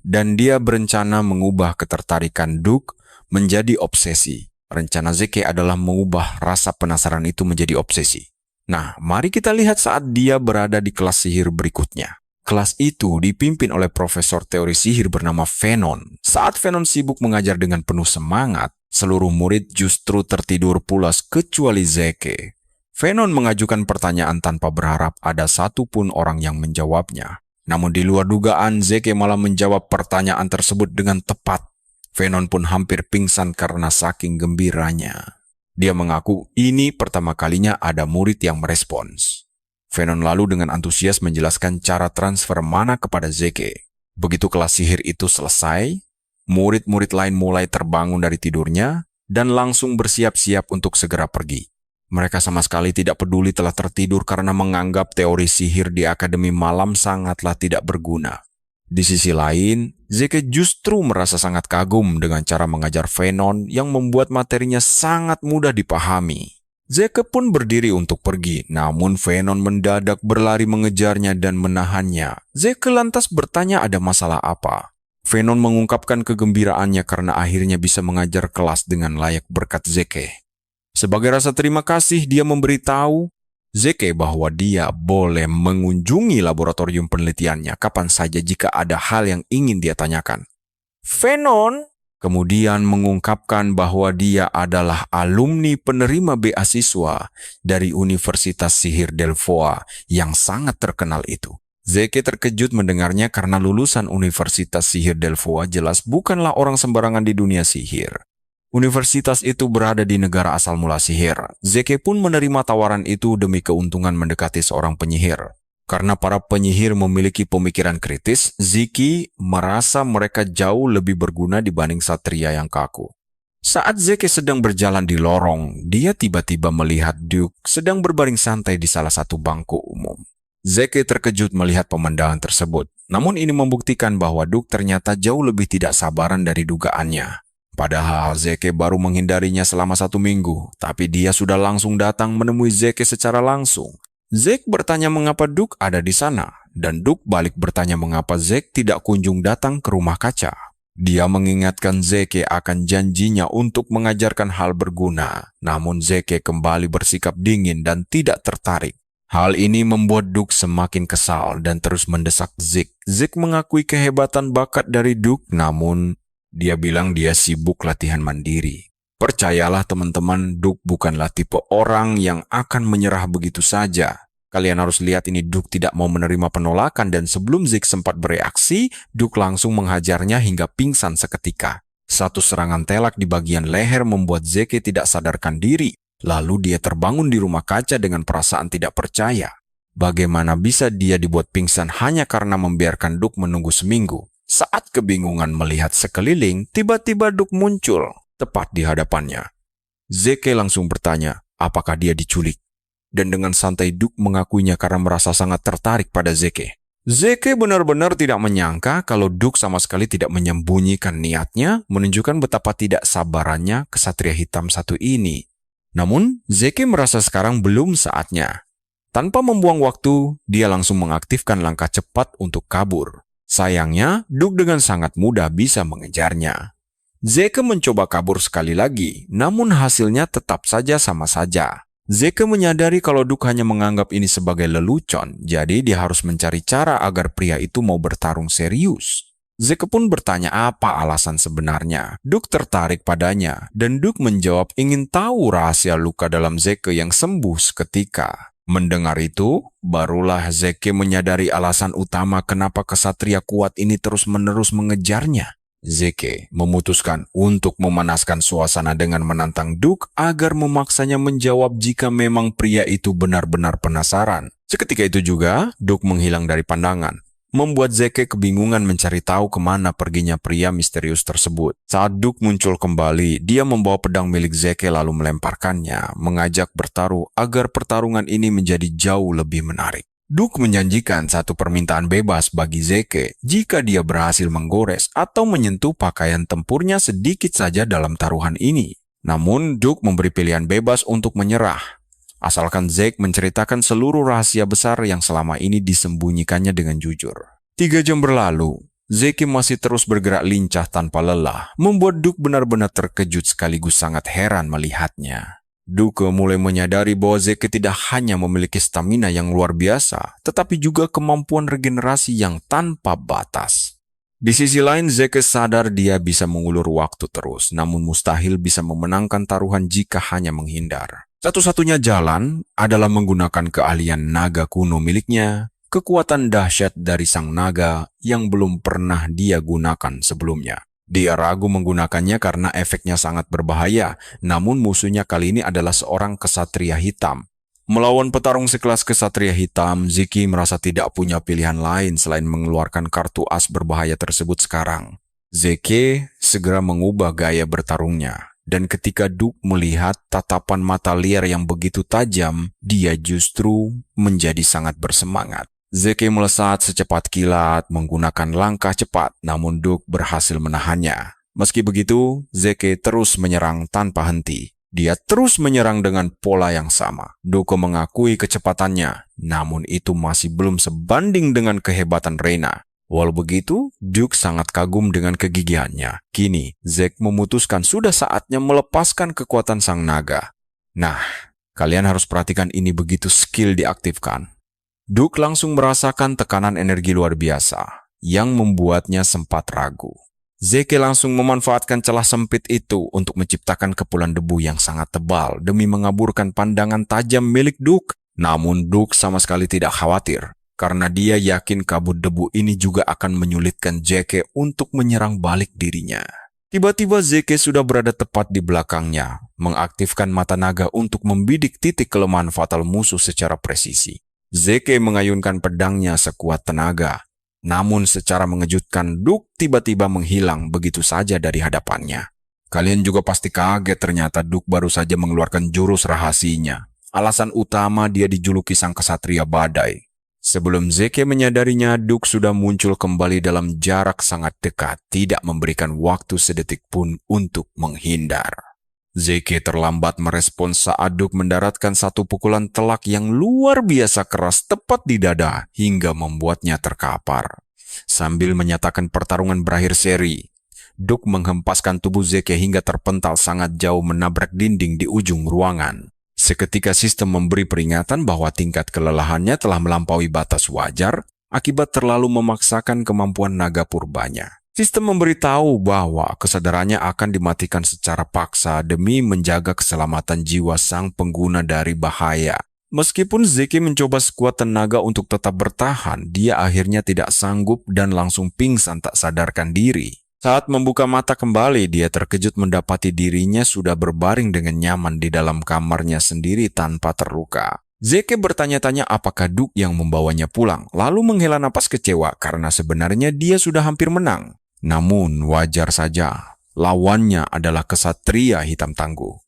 Dan dia berencana mengubah ketertarikan Duke menjadi obsesi. Rencana Zeke adalah mengubah rasa penasaran itu menjadi obsesi. Nah, mari kita lihat saat dia berada di kelas sihir berikutnya. Kelas itu dipimpin oleh profesor teori sihir bernama Venon. Saat Venon sibuk mengajar dengan penuh semangat, seluruh murid justru tertidur pulas kecuali Zeke. Venon mengajukan pertanyaan tanpa berharap ada satupun orang yang menjawabnya. Namun di luar dugaan, Zeke malah menjawab pertanyaan tersebut dengan tepat. Venon pun hampir pingsan karena saking gembiranya. Dia mengaku ini pertama kalinya ada murid yang merespons. Venon lalu dengan antusias menjelaskan cara transfer mana kepada Zeke. Begitu kelas sihir itu selesai, murid-murid lain mulai terbangun dari tidurnya dan langsung bersiap-siap untuk segera pergi. Mereka sama sekali tidak peduli telah tertidur karena menganggap teori sihir di Akademi Malam sangatlah tidak berguna. Di sisi lain, Zeke justru merasa sangat kagum dengan cara mengajar Venon yang membuat materinya sangat mudah dipahami. Zeke pun berdiri untuk pergi, namun Venon mendadak berlari mengejarnya dan menahannya. Zeke lantas bertanya ada masalah apa. Venon mengungkapkan kegembiraannya karena akhirnya bisa mengajar kelas dengan layak berkat Zeke. Sebagai rasa terima kasih, dia memberitahu Zeke bahwa dia boleh mengunjungi laboratorium penelitiannya kapan saja jika ada hal yang ingin dia tanyakan. Venon kemudian mengungkapkan bahwa dia adalah alumni penerima beasiswa dari Universitas Sihir Delphoa yang sangat terkenal itu. Zeke terkejut mendengarnya karena lulusan Universitas Sihir Delphoa jelas bukanlah orang sembarangan di dunia sihir. Universitas itu berada di negara asal mula sihir. Zeke pun menerima tawaran itu demi keuntungan mendekati seorang penyihir. Karena para penyihir memiliki pemikiran kritis, Zeke merasa mereka jauh lebih berguna dibanding satria yang kaku. Saat Zeke sedang berjalan di lorong, dia tiba-tiba melihat Duke sedang berbaring santai di salah satu bangku umum. Zeke terkejut melihat pemandangan tersebut, namun ini membuktikan bahwa Duke ternyata jauh lebih tidak sabaran dari dugaannya. Padahal Zeke baru menghindarinya selama 1 minggu, tapi dia sudah langsung datang menemui Zeke secara langsung. Zeke bertanya mengapa Duke ada di sana, dan Duke balik bertanya mengapa Zeke tidak kunjung datang ke rumah kaca. Dia mengingatkan Zeke akan janjinya untuk mengajarkan hal berguna, namun Zeke kembali bersikap dingin dan tidak tertarik. Hal ini membuat Duke semakin kesal dan terus mendesak Zeke. Zeke mengakui kehebatan bakat dari Duke, namun dia bilang dia sibuk latihan mandiri. Percayalah teman-teman, Duke bukanlah tipe orang yang akan menyerah begitu saja. Kalian harus lihat ini, Duke tidak mau menerima penolakan dan sebelum Zeke sempat bereaksi, Duke langsung menghajarnya hingga pingsan seketika. Satu serangan telak di bagian leher membuat Zeke tidak sadarkan diri. Lalu dia terbangun di rumah kaca dengan perasaan tidak percaya. Bagaimana bisa dia dibuat pingsan hanya karena membiarkan Duke menunggu seminggu? Saat kebingungan melihat sekeliling, tiba-tiba Duke muncul tepat di hadapannya. Zeke langsung bertanya, apakah dia diculik? Dan dengan santai Duke mengakuinya karena merasa sangat tertarik pada Zeke. Zeke benar-benar tidak menyangka kalau Duke sama sekali tidak menyembunyikan niatnya, menunjukkan betapa tidak sabarannya kesatria hitam satu ini. Namun, Zeke merasa sekarang belum saatnya. Tanpa membuang waktu, dia langsung mengaktifkan langkah cepat untuk kabur. Sayangnya, Duke dengan sangat mudah bisa mengejarnya. Zeke mencoba kabur sekali lagi, namun hasilnya tetap saja sama saja. Zeke menyadari kalau Duke hanya menganggap ini sebagai lelucon, jadi dia harus mencari cara agar pria itu mau bertarung serius. Zeke pun bertanya apa alasan sebenarnya. Duke tertarik padanya, dan Duke menjawab ingin tahu rahasia luka dalam Zeke yang sembuh seketika. Mendengar itu, barulah Zeke menyadari alasan utama kenapa kesatria kuat ini terus-menerus mengejarnya. Zeke memutuskan untuk memanaskan suasana dengan menantang Duke agar memaksanya menjawab jika memang pria itu benar-benar penasaran. Seketika itu juga, Duke menghilang dari pandangan, membuat Zeke kebingungan mencari tahu kemana perginya pria misterius tersebut. Saat Duke muncul kembali, dia membawa pedang milik Zeke lalu melemparkannya, mengajak bertaruh agar pertarungan ini menjadi jauh lebih menarik. Duke menjanjikan satu permintaan bebas bagi Zeke jika dia berhasil menggores atau menyentuh pakaian tempurnya sedikit saja dalam taruhan ini. Namun, Duke memberi pilihan bebas untuk menyerah, asalkan Zeke menceritakan seluruh rahasia besar yang selama ini disembunyikannya dengan jujur. 3 jam berlalu, Zeke masih terus bergerak lincah tanpa lelah, membuat Duke benar-benar terkejut sekaligus sangat heran melihatnya. Duke mulai menyadari bahwa Zeke tidak hanya memiliki stamina yang luar biasa, tetapi juga kemampuan regenerasi yang tanpa batas. Di sisi lain, Zeke sadar dia bisa mengulur waktu terus, namun mustahil bisa memenangkan taruhan jika hanya menghindar. Satu-satunya jalan adalah menggunakan keahlian naga kuno miliknya, kekuatan dahsyat dari sang naga yang belum pernah dia gunakan sebelumnya. Dia ragu menggunakannya karena efeknya sangat berbahaya, namun musuhnya kali ini adalah seorang kesatria hitam. Melawan petarung sekelas kesatria hitam, Zeke merasa tidak punya pilihan lain selain mengeluarkan kartu as berbahaya tersebut sekarang. Zeke segera mengubah gaya bertarungnya, dan ketika Duke melihat tatapan mata liar yang begitu tajam, dia justru menjadi sangat bersemangat. Zeke melesat secepat kilat menggunakan langkah cepat, namun Duke berhasil menahannya. Meski begitu, Zeke terus menyerang tanpa henti. Dia terus menyerang dengan pola yang sama. Duke mengakui kecepatannya, namun itu masih belum sebanding dengan kehebatan Reina. Walau begitu, Duke sangat kagum dengan kegigihannya. Kini, Zeke memutuskan sudah saatnya melepaskan kekuatan sang naga. Nah, kalian harus perhatikan ini begitu skill diaktifkan. Duke langsung merasakan tekanan energi luar biasa, yang membuatnya sempat ragu. Zeke langsung memanfaatkan celah sempit itu untuk menciptakan kepulan debu yang sangat tebal demi mengaburkan pandangan tajam milik Duke. Namun Duke sama sekali tidak khawatir. karena dia yakin kabut debu ini juga akan menyulitkan Zeke untuk menyerang balik dirinya. Tiba-tiba Zeke sudah berada tepat di belakangnya, mengaktifkan mata naga untuk membidik titik kelemahan fatal musuh secara presisi. Zeke mengayunkan pedangnya sekuat tenaga, namun secara mengejutkan Duke tiba-tiba menghilang begitu saja dari hadapannya. Kalian juga pasti kaget ternyata Duke baru saja mengeluarkan jurus rahasianya. Alasan utama dia dijuluki sang kesatria badai. Sebelum Zeke menyadarinya, Duke sudah muncul kembali dalam jarak sangat dekat, tidak memberikan waktu sedetik pun untuk menghindar. Zeke terlambat merespons saat Duke mendaratkan satu pukulan telak yang luar biasa keras tepat di dada hingga membuatnya terkapar. Sambil menyatakan pertarungan berakhir seri, Duke menghempaskan tubuh Zeke hingga terpental sangat jauh menabrak dinding di ujung ruangan. Seketika sistem memberi peringatan bahwa tingkat kelelahannya telah melampaui batas wajar akibat terlalu memaksakan kemampuan naga purbanya. Sistem memberitahu bahwa kesadarannya akan dimatikan secara paksa demi menjaga keselamatan jiwa sang pengguna dari bahaya. Meskipun Zeke mencoba sekuat tenaga untuk tetap bertahan, dia akhirnya tidak sanggup dan langsung pingsan tak sadarkan diri. Saat membuka mata kembali, dia terkejut mendapati dirinya sudah berbaring dengan nyaman di dalam kamarnya sendiri tanpa terluka. Zeke bertanya-tanya apakah Duke yang membawanya pulang, lalu menghela napas kecewa karena sebenarnya dia sudah hampir menang. Namun wajar saja, lawannya adalah kesatria hitam tangguh.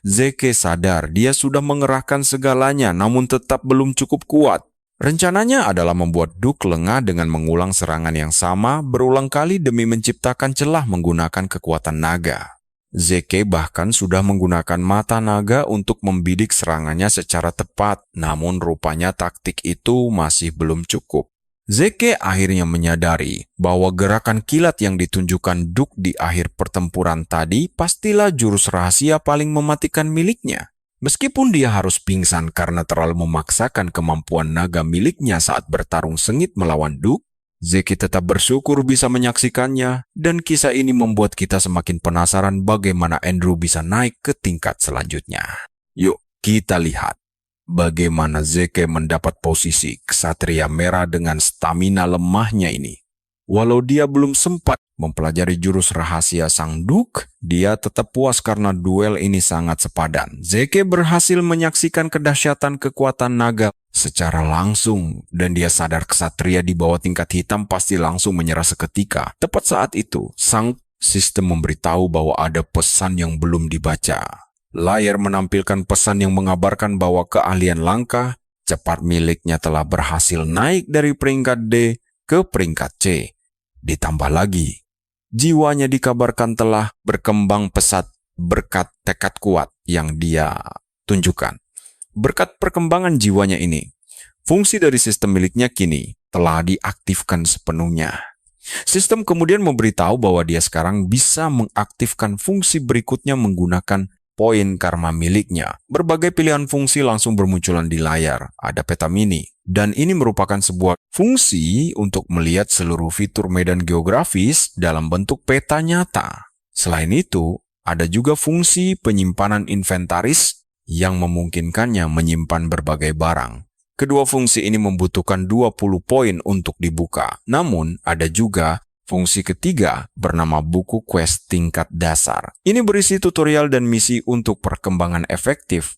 Zeke sadar dia sudah mengerahkan segalanya namun tetap belum cukup kuat. Rencananya adalah membuat Duke lengah dengan mengulang serangan yang sama berulang kali demi menciptakan celah menggunakan kekuatan naga. Zeke bahkan sudah menggunakan mata naga untuk membidik serangannya secara tepat, namun rupanya taktik itu masih belum cukup. Zeke akhirnya menyadari bahwa gerakan kilat yang ditunjukkan Duke di akhir pertempuran tadi pastilah jurus rahasia paling mematikan miliknya. Meskipun dia harus pingsan karena terlalu memaksakan kemampuan naga miliknya saat bertarung sengit melawan Duke, Zeke tetap bersyukur bisa menyaksikannya, dan kisah ini membuat kita semakin penasaran bagaimana Andrew bisa naik ke tingkat selanjutnya. Yuk, kita lihat bagaimana Zeke mendapat posisi Ksatria Merah dengan stamina lemahnya ini. Walau dia belum sempat mempelajari jurus rahasia sang Duke, dia tetap puas karena duel ini sangat sepadan. Zeke berhasil menyaksikan kedahsyatan kekuatan naga secara langsung, dan dia sadar ksatria di bawah tingkat hitam pasti langsung menyerah seketika. Tepat saat itu, sang sistem memberitahu bahwa ada pesan yang belum dibaca. Layar menampilkan pesan yang mengabarkan bahwa keahlian langkah cepat miliknya telah berhasil naik dari peringkat D ke peringkat C. Ditambah lagi, jiwanya dikabarkan telah berkembang pesat berkat tekad kuat yang dia tunjukkan. Berkat perkembangan jiwanya ini, fungsi dari sistem miliknya kini telah diaktifkan sepenuhnya. Sistem kemudian memberitahu bahwa dia sekarang bisa mengaktifkan fungsi berikutnya menggunakan poin karma miliknya. Berbagai pilihan fungsi langsung bermunculan di layar. Ada peta mini, dan ini merupakan sebuah fungsi untuk melihat seluruh fitur medan geografis dalam bentuk peta nyata. Selain itu, ada juga fungsi penyimpanan inventaris yang memungkinkannya menyimpan berbagai barang. Kedua fungsi ini membutuhkan 20 poin untuk dibuka. Namun, ada juga fungsi ketiga bernama buku quest tingkat dasar. Ini berisi tutorial dan misi untuk perkembangan efektif.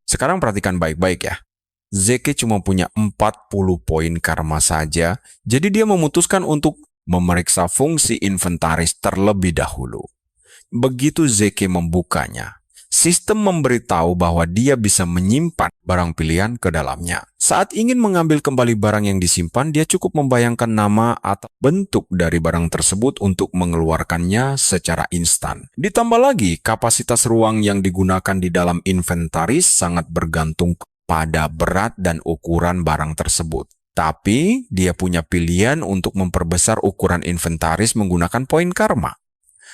Sekarang perhatikan baik-baik ya. Zeke cuma punya 40 poin karma saja, jadi dia memutuskan untuk memeriksa fungsi inventaris terlebih dahulu. Begitu Zeke membukanya, sistem memberitahu bahwa dia bisa menyimpan barang pilihan ke dalamnya. Saat ingin mengambil kembali barang yang disimpan, dia cukup membayangkan nama atau bentuk dari barang tersebut untuk mengeluarkannya secara instan. Ditambah lagi, kapasitas ruang yang digunakan di dalam inventaris sangat bergantung pada berat dan ukuran barang tersebut. Tapi, dia punya pilihan untuk memperbesar ukuran inventaris menggunakan poin karma.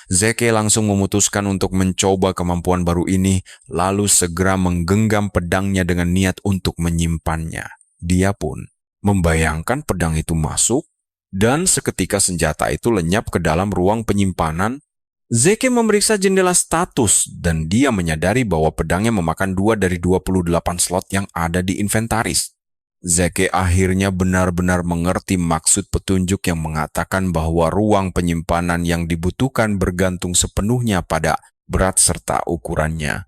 Zeke langsung memutuskan untuk mencoba kemampuan baru ini, lalu segera menggenggam pedangnya dengan niat untuk menyimpannya. Dia pun membayangkan pedang itu masuk, dan seketika senjata itu lenyap ke dalam ruang penyimpanan. Zeke memeriksa jendela status, dan dia menyadari bahwa pedangnya memakan 2 dari 28 slot yang ada di inventaris. Zeke akhirnya benar-benar mengerti maksud petunjuk yang mengatakan bahwa ruang penyimpanan yang dibutuhkan bergantung sepenuhnya pada berat serta ukurannya.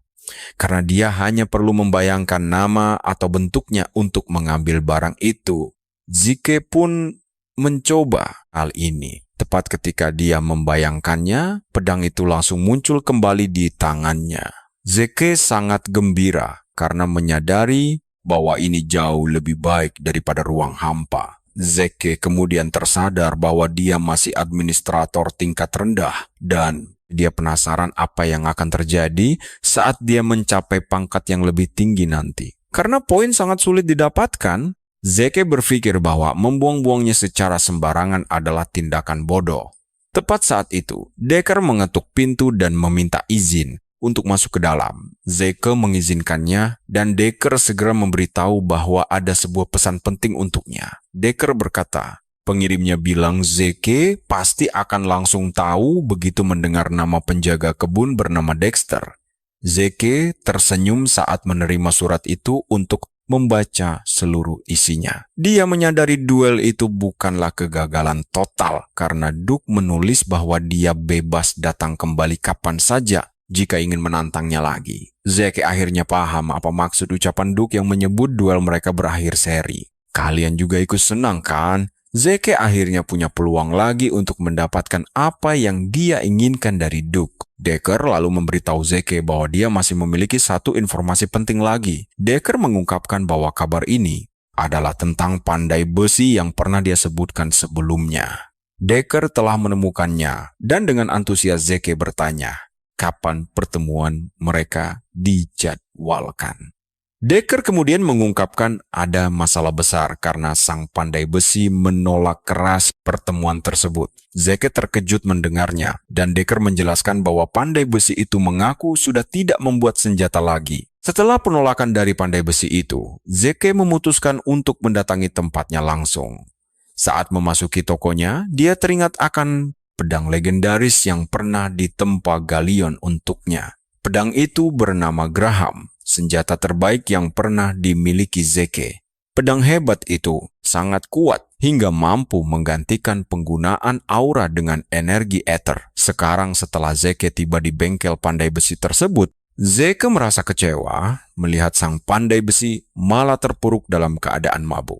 Karena dia hanya perlu membayangkan nama atau bentuknya untuk mengambil barang itu. Zeke pun mencoba hal ini. Tepat ketika dia membayangkannya, pedang itu langsung muncul kembali di tangannya. Zeke sangat gembira karena menyadari bahwa ini jauh lebih baik daripada ruang hampa. Zeke kemudian tersadar bahwa dia masih administrator tingkat rendah dan dia penasaran apa yang akan terjadi saat dia mencapai pangkat yang lebih tinggi nanti. Karena poin sangat sulit didapatkan, Zeke berpikir bahwa membuang-buangnya secara sembarangan adalah tindakan bodoh. Tepat saat itu, Decker mengetuk pintu dan meminta izin untuk masuk ke dalam. Zeke mengizinkannya dan Decker segera memberitahu bahwa ada sebuah pesan penting untuknya. Decker berkata, pengirimnya bilang Zeke pasti akan langsung tahu begitu mendengar nama penjaga kebun bernama Dexter. Zeke tersenyum saat menerima surat itu untuk membaca seluruh isinya. Dia menyadari duel itu bukanlah kegagalan total karena Duke menulis bahwa dia bebas datang kembali kapan saja jika ingin menantangnya lagi. Zeke akhirnya paham apa maksud ucapan Duke yang menyebut duel mereka berakhir seri. Kalian juga ikut senang kan? Zeke akhirnya punya peluang lagi untuk mendapatkan apa yang dia inginkan dari Duke. Decker lalu memberitahu Zeke bahwa dia masih memiliki satu informasi penting lagi. Decker mengungkapkan bahwa kabar ini adalah tentang pandai besi yang pernah dia sebutkan sebelumnya. Decker telah menemukannya dan dengan antusias Zeke bertanya, kapan pertemuan mereka dijadwalkan. Decker kemudian mengungkapkan ada masalah besar karena sang pandai besi menolak keras pertemuan tersebut. Zeke terkejut mendengarnya dan Decker menjelaskan bahwa pandai besi itu mengaku sudah tidak membuat senjata lagi. Setelah penolakan dari pandai besi itu, Zeke memutuskan untuk mendatangi tempatnya langsung. Saat memasuki tokonya, dia teringat akan pedang legendaris yang pernah ditempa Gallion untuknya. Pedang itu bernama Graham, senjata terbaik yang pernah dimiliki Zeke. Pedang hebat itu sangat kuat hingga mampu menggantikan penggunaan aura dengan energi ether. Sekarang setelah Zeke tiba di bengkel pandai besi tersebut, Zeke merasa kecewa melihat sang pandai besi malah terpuruk dalam keadaan mabuk.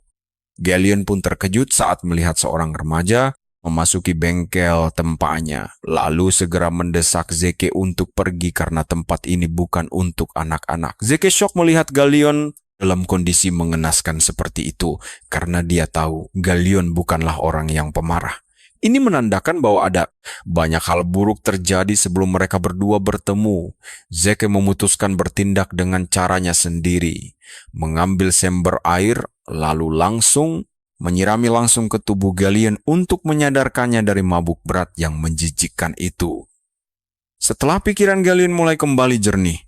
Gallion pun terkejut saat melihat seorang remaja memasuki bengkel tempatnya, lalu segera mendesak Zeke untuk pergi karena tempat ini bukan untuk anak-anak. Zeke shock melihat Gallion dalam kondisi mengenaskan seperti itu, karena dia tahu Gallion bukanlah orang yang pemarah. Ini menandakan bahwa ada banyak hal buruk terjadi sebelum mereka berdua bertemu. Zeke memutuskan bertindak dengan caranya sendiri, mengambil sember air, lalu menyirami langsung ke tubuh Gallion untuk menyadarkannya dari mabuk berat yang menjijikkan itu. Setelah pikiran Gallion mulai kembali jernih,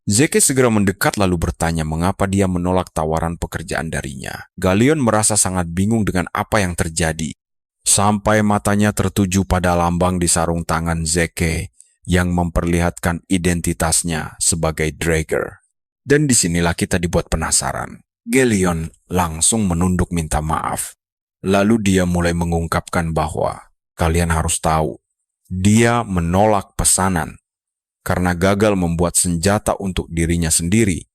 Zeke segera mendekat lalu bertanya mengapa dia menolak tawaran pekerjaan darinya. Gallion merasa sangat bingung dengan apa yang terjadi, sampai matanya tertuju pada lambang di sarung tangan Zeke yang memperlihatkan identitasnya sebagai Draeger. Dan disinilah kita dibuat penasaran. Gallion langsung menunduk minta maaf. Lalu dia mulai mengungkapkan bahwa kalian harus tahu, dia menolak pesanan karena gagal membuat senjata untuk dirinya sendiri.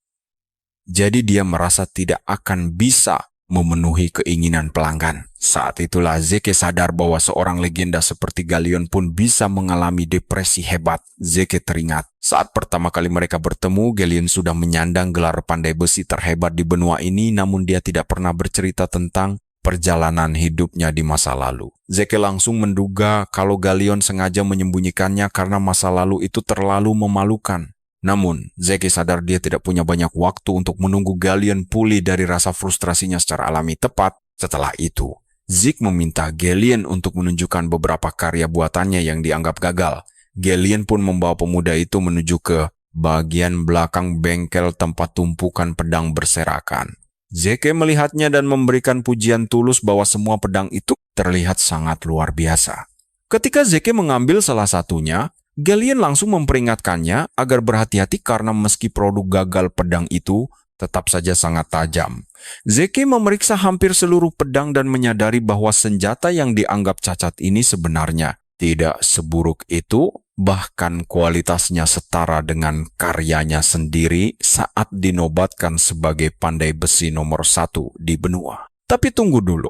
Jadi dia merasa tidak akan bisa memenuhi keinginan pelanggan. Saat itulah Zeke sadar bahwa seorang legenda seperti Gallion pun bisa mengalami depresi hebat. Zeke teringat, saat pertama kali mereka bertemu, Gallion sudah menyandang gelar pandai besi terhebat di benua ini, namun dia tidak pernah bercerita tentang perjalanan hidupnya di masa lalu. Zeke langsung menduga kalau Gallion sengaja menyembunyikannya karena masa lalu itu terlalu memalukan. Namun, Zeke sadar dia tidak punya banyak waktu untuk menunggu Gallion pulih dari rasa frustrasinya secara alami. Tepat setelah itu, Zeke meminta Gallion untuk menunjukkan beberapa karya buatannya yang dianggap gagal. Gallion pun membawa pemuda itu menuju ke bagian belakang bengkel tempat tumpukan pedang berserakan. Zeke melihatnya dan memberikan pujian tulus bahwa semua pedang itu terlihat sangat luar biasa. Ketika Zeke mengambil salah satunya, Gallion langsung memperingatkannya agar berhati-hati karena meski produk gagal pedang itu tetap saja sangat tajam. Zeke memeriksa hampir seluruh pedang dan menyadari bahwa senjata yang dianggap cacat ini sebenarnya tidak seburuk itu, bahkan kualitasnya setara dengan karyanya sendiri saat dinobatkan sebagai pandai besi nomor 1 di benua. Tapi tunggu dulu.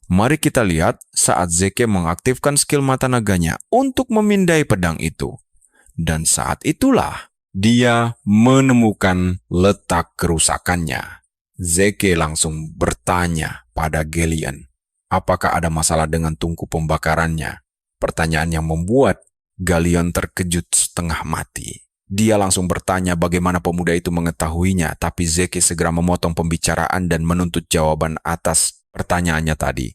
Mari kita lihat saat Zeke mengaktifkan skill mata naganya untuk memindai pedang itu. Dan saat itulah dia menemukan letak kerusakannya. Zeke langsung bertanya pada Galleon, apakah ada masalah dengan tungku pembakarannya? Pertanyaan yang membuat Galleon terkejut setengah mati. Dia langsung bertanya bagaimana pemuda itu mengetahuinya, tapi Zeke segera memotong pembicaraan dan menuntut jawaban atas pertanyaannya tadi.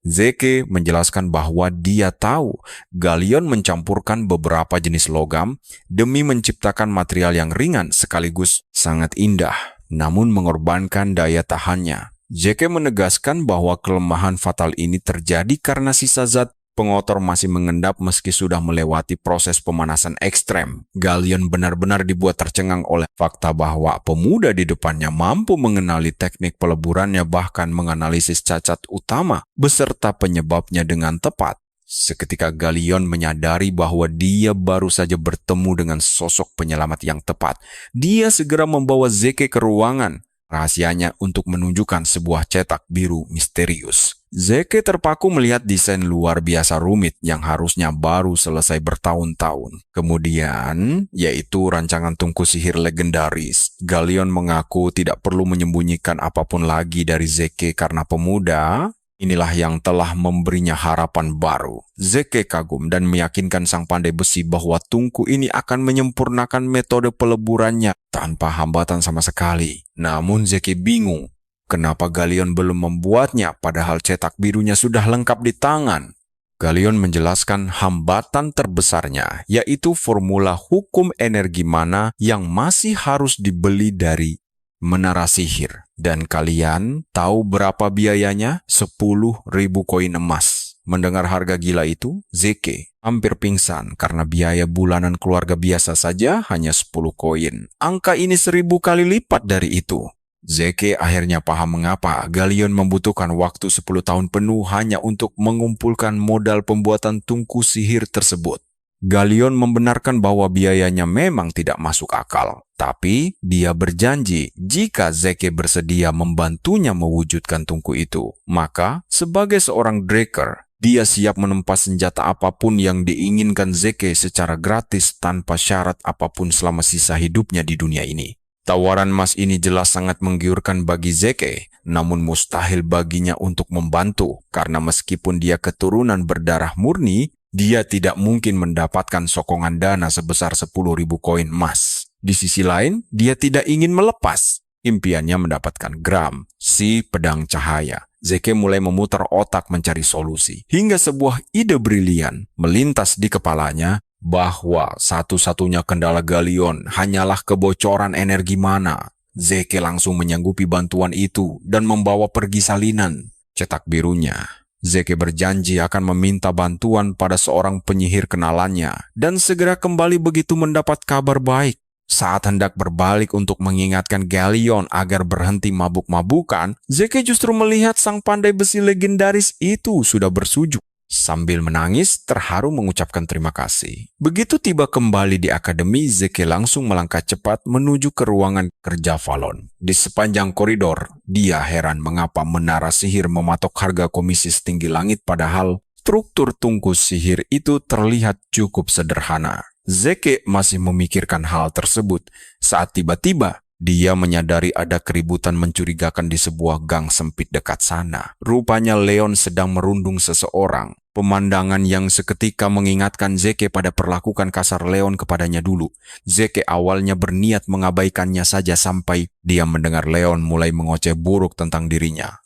Zeke menjelaskan bahwa dia tahu Galleon mencampurkan beberapa jenis logam demi menciptakan material yang ringan sekaligus sangat indah, namun mengorbankan daya tahannya. Zeke menegaskan bahwa kelemahan fatal ini terjadi karena sisa zat pengotor masih mengendap meski sudah melewati proses pemanasan ekstrem. Galleon benar-benar dibuat tercengang oleh fakta bahwa pemuda di depannya mampu mengenali teknik peleburannya, bahkan menganalisis cacat utama beserta penyebabnya dengan tepat. Seketika Galleon menyadari bahwa dia baru saja bertemu dengan sosok penyelamat yang tepat. Dia segera membawa Zeke ke ruangan rahasianya untuk menunjukkan sebuah cetak biru misterius. Zeke terpaku melihat desain luar biasa rumit yang harusnya baru selesai bertahun-tahun. Kemudian, yaitu rancangan tungku sihir legendaris. Galleon mengaku tidak perlu menyembunyikan apapun lagi dari Zeke karena pemuda inilah yang telah memberinya harapan baru. Zeke kagum dan meyakinkan sang pandai besi bahwa tungku ini akan menyempurnakan metode peleburannya tanpa hambatan sama sekali. Namun Zeke bingung. Kenapa Galleon belum membuatnya padahal cetak birunya sudah lengkap di tangan? Galleon menjelaskan hambatan terbesarnya, yaitu formula hukum energi mana yang masih harus dibeli dari menara sihir. Dan kalian tahu berapa biayanya? 10.000 koin emas. Mendengar harga gila itu, Zeke hampir pingsan karena biaya bulanan keluarga biasa saja hanya 10 koin. Angka ini 1000 kali lipat dari itu. Zeke akhirnya paham mengapa Galleon membutuhkan waktu 10 tahun penuh hanya untuk mengumpulkan modal pembuatan tungku sihir tersebut. Galleon membenarkan bahwa biayanya memang tidak masuk akal, tapi dia berjanji jika Zeke bersedia membantunya mewujudkan tungku itu, maka sebagai seorang Draker, dia siap menempas senjata apapun yang diinginkan Zeke secara gratis tanpa syarat apapun selama sisa hidupnya di dunia ini. Tawaran emas ini jelas sangat menggiurkan bagi Zeke, namun mustahil baginya untuk membantu, karena meskipun dia keturunan berdarah murni, dia tidak mungkin mendapatkan sokongan dana sebesar 10.000 koin emas. Di sisi lain, dia tidak ingin melepas impiannya mendapatkan Gram, si pedang cahaya. Zeke mulai memutar otak mencari solusi, hingga sebuah ide brilian melintas di kepalanya, bahwa satu-satunya kendala Galleon hanyalah kebocoran energi mana. Zeke langsung menyanggupi bantuan itu dan membawa pergi salinan cetak birunya. Zeke berjanji akan meminta bantuan pada seorang penyihir kenalannya dan segera kembali begitu mendapat kabar baik. Saat hendak berbalik untuk mengingatkan Galleon agar berhenti mabuk-mabukan, Zeke justru melihat sang pandai besi legendaris itu sudah bersujud. Sambil menangis, terharu mengucapkan terima kasih. Begitu tiba kembali di akademi, Zeke langsung melangkah cepat menuju ke ruangan kerja Valon. Di sepanjang koridor, dia heran mengapa menara sihir mematok harga komisi setinggi langit padahal struktur tungku sihir itu terlihat cukup sederhana. Zeke masih memikirkan hal tersebut saat tiba-tiba dia menyadari ada keributan mencurigakan di sebuah gang sempit dekat sana. Rupanya Leon sedang merundung seseorang. Pemandangan yang seketika mengingatkan Zeke pada perlakukan kasar Leon kepadanya dulu. Zeke awalnya berniat mengabaikannya saja sampai dia mendengar Leon mulai mengoceh buruk tentang dirinya.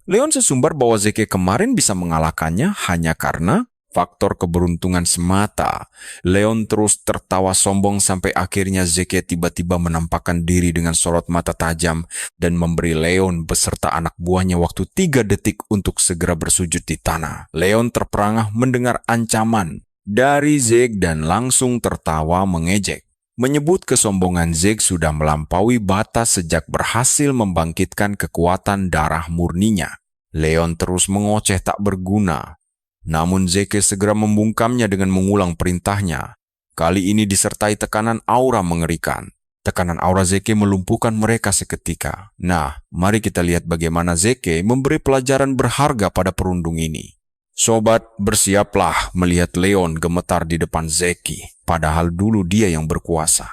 Leon sesumbar bahwa Zeke kemarin bisa mengalahkannya hanya karena faktor keberuntungan semata. Leon terus tertawa sombong sampai akhirnya Zeke tiba-tiba menampakkan diri dengan sorot mata tajam dan memberi Leon beserta anak buahnya waktu 3 detik untuk segera bersujud di tanah. Leon terperangah mendengar ancaman dari Zeke dan langsung tertawa mengejek. menyebut kesombongan Zeke sudah melampaui batas sejak berhasil membangkitkan kekuatan darah murninya. Leon terus mengoceh tak berguna. Namun Zeke segera membungkamnya dengan mengulang perintahnya. Kali ini disertai tekanan aura mengerikan. Tekanan aura Zeke melumpuhkan mereka seketika. Nah, mari kita lihat bagaimana Zeke memberi pelajaran berharga pada perundung ini. Sobat, bersiaplah melihat Leon gemetar di depan Zeke, padahal dulu dia yang berkuasa.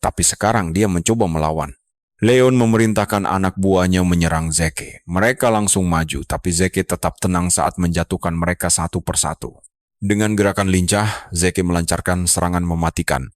Tapi sekarang dia mencoba melawan. Leon memerintahkan anak buahnya menyerang Zeke. Mereka langsung maju, tapi Zeke tetap tenang saat menjatuhkan mereka satu persatu. Dengan gerakan lincah, Zeke melancarkan serangan mematikan,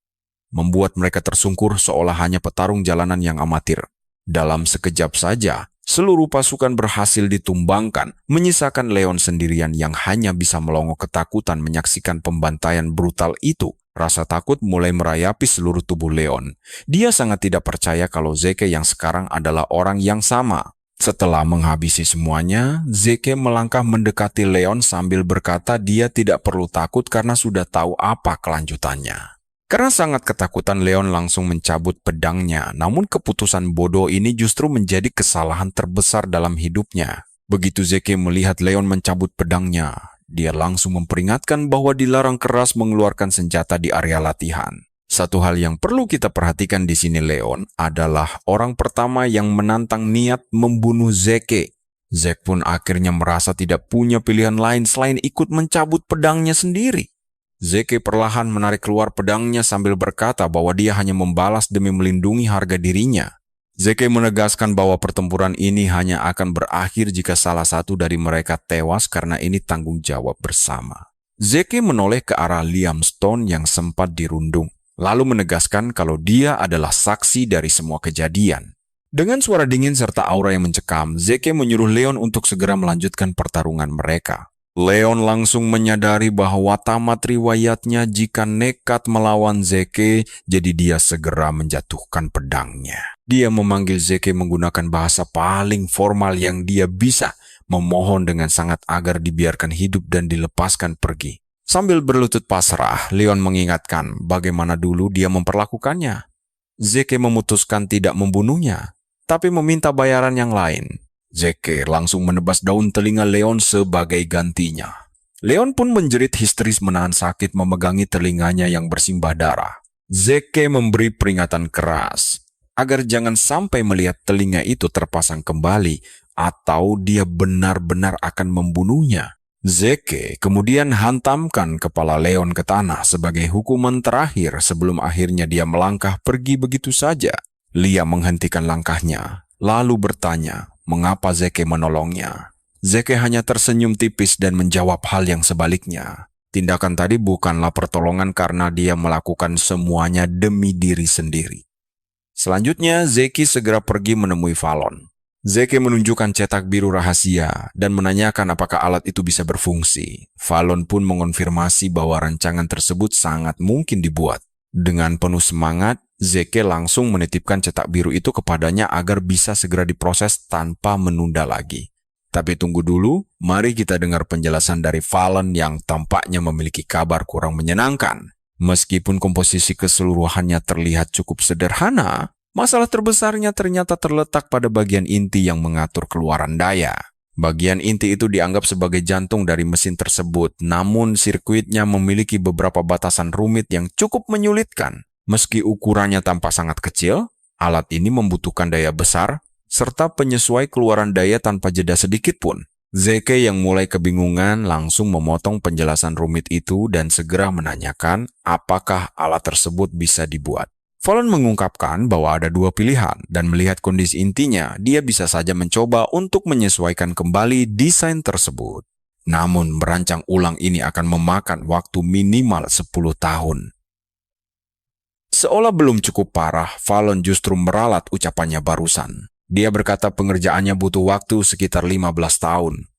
membuat mereka tersungkur seolah hanya petarung jalanan yang amatir. Dalam sekejap saja, seluruh pasukan berhasil ditumbangkan, menyisakan Leon sendirian yang hanya bisa melongo ketakutan menyaksikan pembantaian brutal itu. Rasa takut mulai merayapi seluruh tubuh Leon. Dia sangat tidak percaya kalau Zeke yang sekarang adalah orang yang sama. Setelah menghabisi semuanya, Zeke melangkah mendekati Leon sambil berkata dia tidak perlu takut karena sudah tahu apa kelanjutannya. Karena sangat ketakutan, Leon langsung mencabut pedangnya, namun keputusan bodoh ini justru menjadi kesalahan terbesar dalam hidupnya. Begitu Zeke melihat Leon mencabut pedangnya, dia langsung memperingatkan bahwa dilarang keras mengeluarkan senjata di area latihan. Satu hal yang perlu kita perhatikan di sini Leon adalah orang pertama yang menantang niat membunuh Zeke. Zeke pun akhirnya merasa tidak punya pilihan lain selain ikut mencabut pedangnya sendiri. Zeke perlahan menarik keluar pedangnya sambil berkata bahwa dia hanya membalas demi melindungi harga dirinya. Zeke menegaskan bahwa pertempuran ini hanya akan berakhir jika salah satu dari mereka tewas karena ini tanggung jawab bersama. Zeke menoleh ke arah Liam Stone yang sempat dirundung, lalu menegaskan kalau dia adalah saksi dari semua kejadian. Dengan suara dingin serta aura yang mencekam, Zeke menyuruh Leon untuk segera melanjutkan pertarungan mereka. Leon langsung menyadari bahwa tamat riwayatnya jika nekat melawan Zeke, jadi dia segera menjatuhkan pedangnya. Dia memanggil Zeke menggunakan bahasa paling formal yang dia bisa, memohon dengan sangat agar dibiarkan hidup dan dilepaskan pergi. Sambil berlutut pasrah, Leon mengingatkan bagaimana dulu dia memperlakukannya. Zeke memutuskan tidak membunuhnya, tapi meminta bayaran yang lain. Zeke langsung menebas daun telinga Leon sebagai gantinya. Leon pun menjerit histeris menahan sakit memegangi telinganya yang bersimbah darah. Zeke memberi peringatan keras agar jangan sampai melihat telinga itu terpasang kembali atau dia benar-benar akan membunuhnya. Zeke kemudian hantamkan kepala Leon ke tanah sebagai hukuman terakhir sebelum akhirnya dia melangkah pergi begitu saja. Liam menghentikan langkahnya, lalu bertanya, mengapa Zeke menolongnya? Zeke hanya tersenyum tipis dan menjawab hal yang sebaliknya. Tindakan tadi bukanlah pertolongan karena dia melakukan semuanya demi diri sendiri. Selanjutnya, Zeke segera pergi menemui Fallon. Zeke menunjukkan cetak biru rahasia dan menanyakan apakah alat itu bisa berfungsi. Fallon pun mengonfirmasi bahwa rancangan tersebut sangat mungkin dibuat. Dengan penuh semangat, Zeke langsung menitipkan cetak biru itu kepadanya agar bisa segera diproses tanpa menunda lagi. Tapi tunggu dulu, mari kita dengar penjelasan dari Fallon yang tampaknya memiliki kabar kurang menyenangkan. Meskipun komposisi keseluruhannya terlihat cukup sederhana, masalah terbesarnya ternyata terletak pada bagian inti yang mengatur keluaran daya. Bagian inti itu dianggap sebagai jantung dari mesin tersebut, namun sirkuitnya memiliki beberapa batasan rumit yang cukup menyulitkan. Meski ukurannya tampak sangat kecil, alat ini membutuhkan daya besar, serta penyesuai keluaran daya tanpa jeda sedikit pun. Zeke yang mulai kebingungan langsung memotong penjelasan rumit itu dan segera menanyakan apakah alat tersebut bisa dibuat. Fallon mengungkapkan bahwa ada dua pilihan dan melihat kondisi intinya, dia bisa saja mencoba untuk menyesuaikan kembali desain tersebut. Namun merancang ulang ini akan memakan waktu minimal 10 tahun. Seolah belum cukup parah, Fallon justru meralat ucapannya barusan. Dia berkata pengerjaannya butuh waktu sekitar 15 tahun.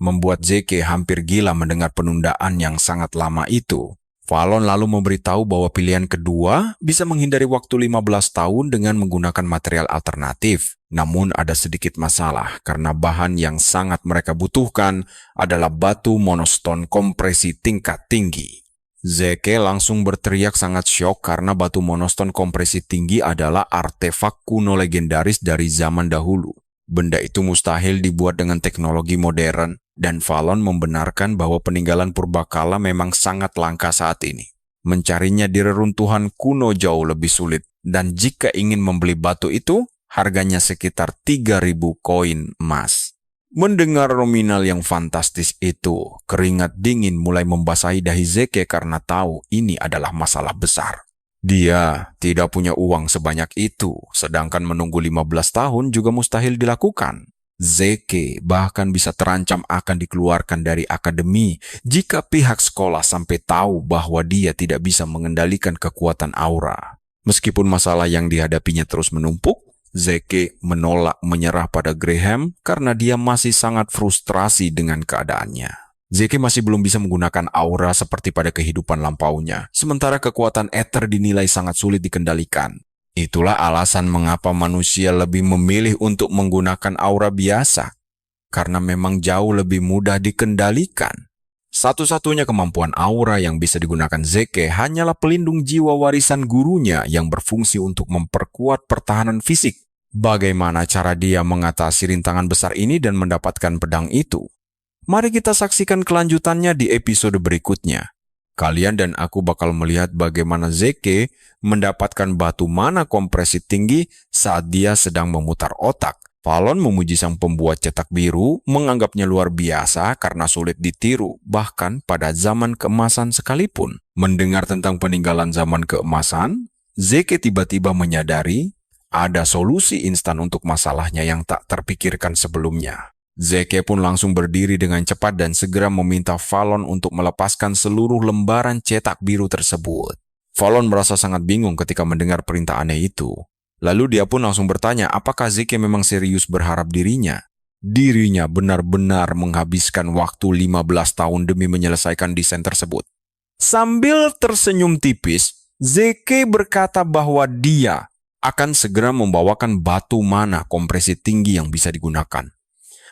Membuat Zeke hampir gila mendengar penundaan yang sangat lama itu. Fallon lalu memberitahu bahwa pilihan kedua bisa menghindari waktu 15 tahun dengan menggunakan material alternatif. Namun ada sedikit masalah karena bahan yang sangat mereka butuhkan adalah batu monostone kompresi tingkat tinggi. Zeke langsung berteriak sangat syok karena batu monoston kompresi tinggi adalah artefak kuno legendaris dari zaman dahulu. Benda itu mustahil dibuat dengan teknologi modern, dan Fallon membenarkan bahwa peninggalan purbakala memang sangat langka saat ini. Mencarinya di reruntuhan kuno jauh lebih sulit, dan jika ingin membeli batu itu, harganya sekitar 3.000 koin emas. Mendengar nominal yang fantastis itu, keringat dingin mulai membasahi dahi Zeke karena tahu ini adalah masalah besar. Dia tidak punya uang sebanyak itu, sedangkan menunggu 15 tahun juga mustahil dilakukan. Zeke bahkan bisa terancam akan dikeluarkan dari akademi jika pihak sekolah sampai tahu bahwa dia tidak bisa mengendalikan kekuatan aura. Meskipun masalah yang dihadapinya terus menumpuk, Zeke menolak menyerah pada Graham karena dia masih sangat frustrasi dengan keadaannya. Zeke masih belum bisa menggunakan aura seperti pada kehidupan lampaunya, sementara kekuatan ether dinilai sangat sulit dikendalikan. Itulah alasan mengapa manusia lebih memilih untuk menggunakan aura biasa, karena memang jauh lebih mudah dikendalikan. Satu-satunya kemampuan aura yang bisa digunakan Zeke hanyalah pelindung jiwa warisan gurunya yang berfungsi untuk memperkuat pertahanan fisik. Bagaimana cara dia mengatasi rintangan besar ini dan mendapatkan pedang itu? Mari kita saksikan kelanjutannya di episode berikutnya. Kalian dan aku bakal melihat bagaimana Zeke mendapatkan batu mana kompresi tinggi saat dia sedang memutar otak. Fallon memuji sang pembuat cetak biru, menganggapnya luar biasa karena sulit ditiru, bahkan pada zaman keemasan sekalipun. Mendengar tentang peninggalan zaman keemasan, Zeke tiba-tiba menyadari ada solusi instan untuk masalahnya yang tak terpikirkan sebelumnya. Zeke pun langsung berdiri dengan cepat dan segera meminta Fallon untuk melepaskan seluruh lembaran cetak biru tersebut. Fallon merasa sangat bingung ketika mendengar perintah aneh itu. Lalu dia pun langsung bertanya apakah Zeke memang serius berharap dirinya benar-benar menghabiskan waktu 15 tahun demi menyelesaikan desain tersebut. Sambil tersenyum tipis, Zeke berkata bahwa dia akan segera membawakan batu mana kompresi tinggi yang bisa digunakan.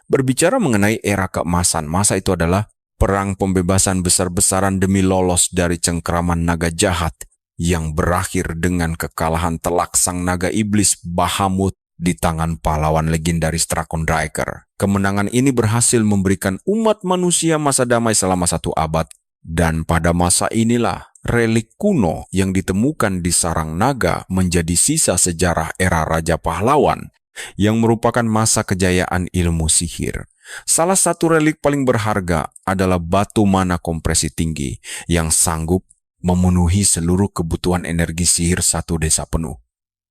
Berbicara mengenai era keemasan, masa itu adalah perang pembebasan besar-besaran demi lolos dari cengkraman naga jahat yang berakhir dengan kekalahan telak sang naga iblis Bahamut di tangan pahlawan legendaris Drakon Dreiger. Kemenangan ini berhasil memberikan umat manusia masa damai selama 1 abad, dan pada masa inilah relik kuno yang ditemukan di sarang naga menjadi sisa sejarah era Raja Pahlawan yang merupakan masa kejayaan ilmu sihir. Salah satu relik paling berharga adalah batu mana kompresi tinggi yang sanggup memenuhi seluruh kebutuhan energi sihir 1 desa penuh.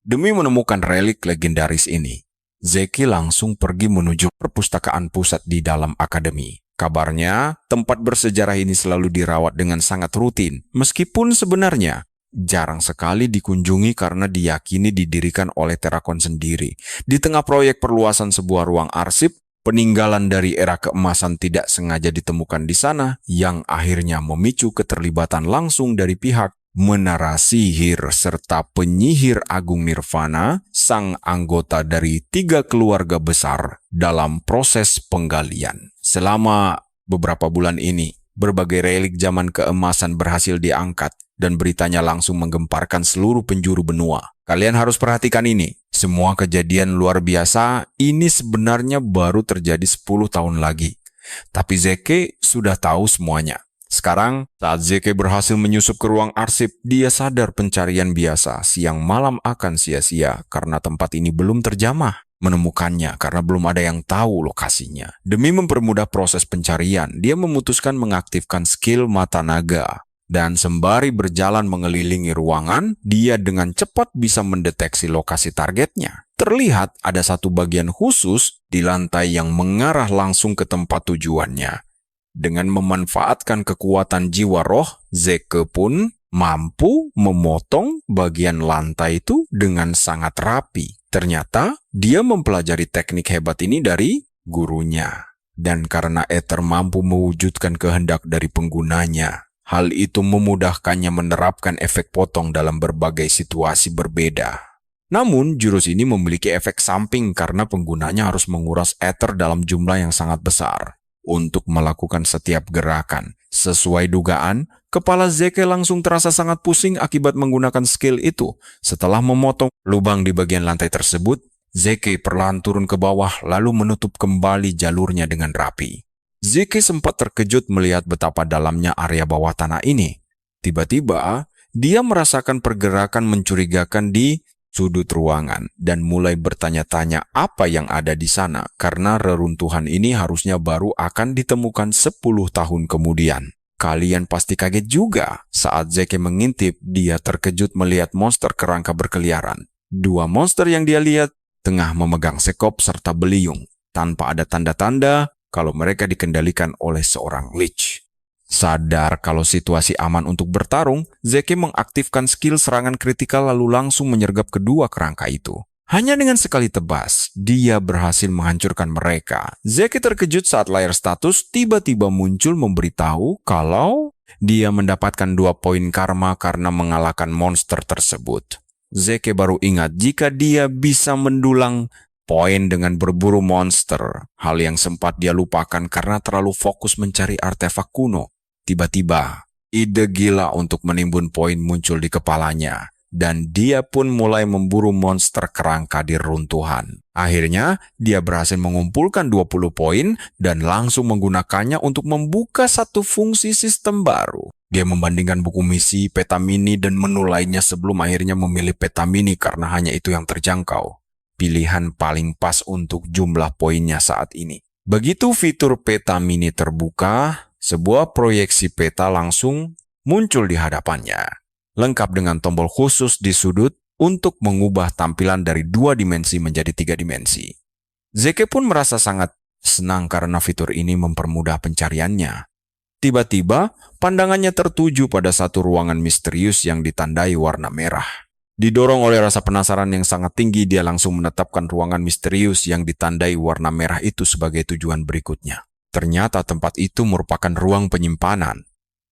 Demi menemukan relik legendaris ini, Zeke langsung pergi menuju perpustakaan pusat di dalam akademi. Kabarnya, tempat bersejarah ini selalu dirawat dengan sangat rutin, meskipun sebenarnya jarang sekali dikunjungi karena diyakini didirikan oleh Terakon sendiri. Di tengah proyek perluasan sebuah ruang arsip, peninggalan dari era keemasan tidak sengaja ditemukan di sana, yang akhirnya memicu keterlibatan langsung dari pihak Menara Sihir serta penyihir Agung Nirvana, sang anggota dari 3 keluarga besar dalam proses penggalian. Selama beberapa bulan ini, berbagai relik zaman keemasan berhasil diangkat dan beritanya langsung menggemparkan seluruh penjuru benua. Kalian harus perhatikan ini. Semua kejadian luar biasa ini sebenarnya baru terjadi 10 tahun lagi. Tapi Zeke sudah tahu semuanya. Sekarang, saat Zeke berhasil menyusup ke ruang arsip, dia sadar pencarian biasa siang malam akan sia-sia karena tempat ini belum terjamah. Menemukannya karena belum ada yang tahu lokasinya. Demi mempermudah proses pencarian, dia memutuskan mengaktifkan skill mata naga. Dan sembari berjalan mengelilingi ruangan, dia dengan cepat bisa mendeteksi lokasi targetnya. Terlihat ada satu bagian khusus di lantai yang mengarah langsung ke tempat tujuannya. Dengan memanfaatkan kekuatan jiwa roh, Zeke pun mampu memotong bagian lantai itu dengan sangat rapi. Ternyata, dia mempelajari teknik hebat ini dari gurunya. Dan karena Ether mampu mewujudkan kehendak dari penggunanya, hal itu memudahkannya menerapkan efek potong dalam berbagai situasi berbeda. Namun, jurus ini memiliki efek samping karena penggunanya harus menguras ether dalam jumlah yang sangat besar untuk melakukan setiap gerakan. Sesuai dugaan, Kepala Zeke langsung terasa sangat pusing akibat menggunakan skill itu. Setelah memotong lubang di bagian lantai tersebut, Zeke perlahan turun ke bawah lalu menutup kembali jalurnya dengan rapi. Zeke sempat terkejut melihat betapa dalamnya area bawah tanah ini. Tiba-tiba, dia merasakan pergerakan mencurigakan di sudut ruangan dan mulai bertanya-tanya apa yang ada di sana karena reruntuhan ini harusnya baru akan ditemukan 10 tahun kemudian. Kalian pasti kaget juga saat Zeke mengintip, dia terkejut melihat monster kerangka berkeliaran. Dua monster yang dia lihat tengah memegang sekop serta beliung, tanpa ada tanda-tanda kalau mereka dikendalikan oleh seorang lich. Sadar kalau situasi aman untuk bertarung, Zeke mengaktifkan skill serangan kritikal lalu langsung menyergap kedua kerangka itu. Hanya dengan sekali tebas, dia berhasil menghancurkan mereka. Zeke terkejut saat layar status tiba-tiba muncul memberitahu kalau dia mendapatkan 2 poin karma karena mengalahkan monster tersebut. Zeke baru ingat jika dia bisa mendulang poin dengan berburu monster, hal yang sempat dia lupakan karena terlalu fokus mencari artefak kuno. Tiba-tiba, ide gila untuk menimbun poin muncul di kepalanya. Dan dia pun mulai memburu monster kerangka di runtuhan. Akhirnya, dia berhasil mengumpulkan 20 poin dan langsung menggunakannya untuk membuka satu fungsi sistem baru. Dia membandingkan buku misi, peta mini, dan menu lainnya sebelum akhirnya memilih peta mini karena hanya itu yang terjangkau. Pilihan paling pas untuk jumlah poinnya saat ini. Begitu fitur peta mini terbuka, sebuah proyeksi peta langsung muncul di hadapannya. Lengkap dengan tombol khusus di sudut untuk mengubah tampilan dari 2 dimensi menjadi 3 dimensi. Zeke pun merasa sangat senang karena fitur ini mempermudah pencariannya. Tiba-tiba, pandangannya tertuju pada satu ruangan misterius yang ditandai warna merah. Didorong oleh rasa penasaran yang sangat tinggi, dia langsung menetapkan ruangan misterius yang ditandai warna merah itu sebagai tujuan berikutnya. Ternyata tempat itu merupakan ruang penyimpanan.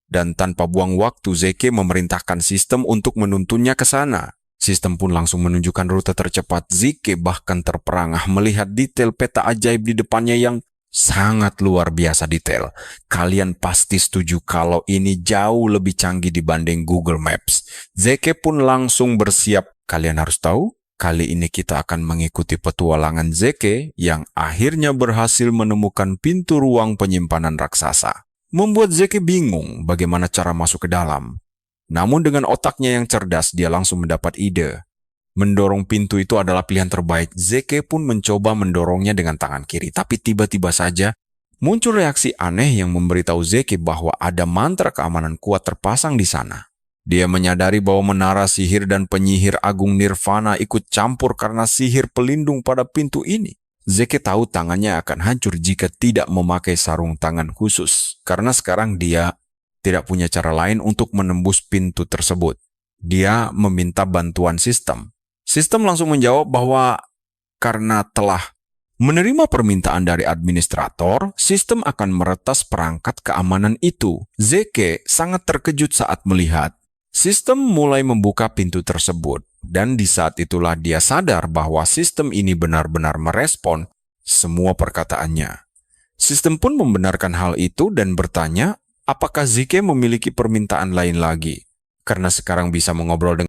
Dan tanpa buang waktu, Zeke memerintahkan sistem untuk menuntunnya ke sana. Sistem pun langsung menunjukkan rute tercepat. Zeke bahkan terperangah melihat detail peta ajaib di depannya yang sangat luar biasa detail. Kalian pasti setuju kalau ini jauh lebih canggih dibanding Google Maps. Zeke pun langsung bersiap. Kalian harus tahu, kali ini kita akan mengikuti petualangan Zeke yang akhirnya berhasil menemukan pintu ruang penyimpanan raksasa. Membuat Zeke bingung bagaimana cara masuk ke dalam. Namun dengan otaknya yang cerdas, dia langsung mendapat ide. Mendorong pintu itu adalah pilihan terbaik. Zeke pun mencoba mendorongnya dengan tangan kiri. Tapi tiba-tiba saja muncul reaksi aneh yang memberitahu Zeke bahwa ada mantra keamanan kuat terpasang di sana. Dia menyadari bahwa menara sihir dan penyihir agung Nirvana ikut campur karena sihir pelindung pada pintu ini. Zeke tahu tangannya akan hancur jika tidak memakai sarung tangan khusus, karena sekarang dia tidak punya cara lain untuk menembus pintu tersebut. Dia meminta bantuan sistem. Sistem langsung menjawab bahwa karena telah menerima permintaan dari administrator, sistem akan meretas perangkat keamanan itu. Zeke sangat terkejut saat melihat sistem mulai membuka pintu tersebut. Dan di saat itulah dia sadar bahwa sistem ini benar-benar merespon semua perkataannya. Sistem pun membenarkan hal itu dan bertanya, apakah Zeke memiliki permintaan lain lagi? Karena sekarang bisa mengobrol dengan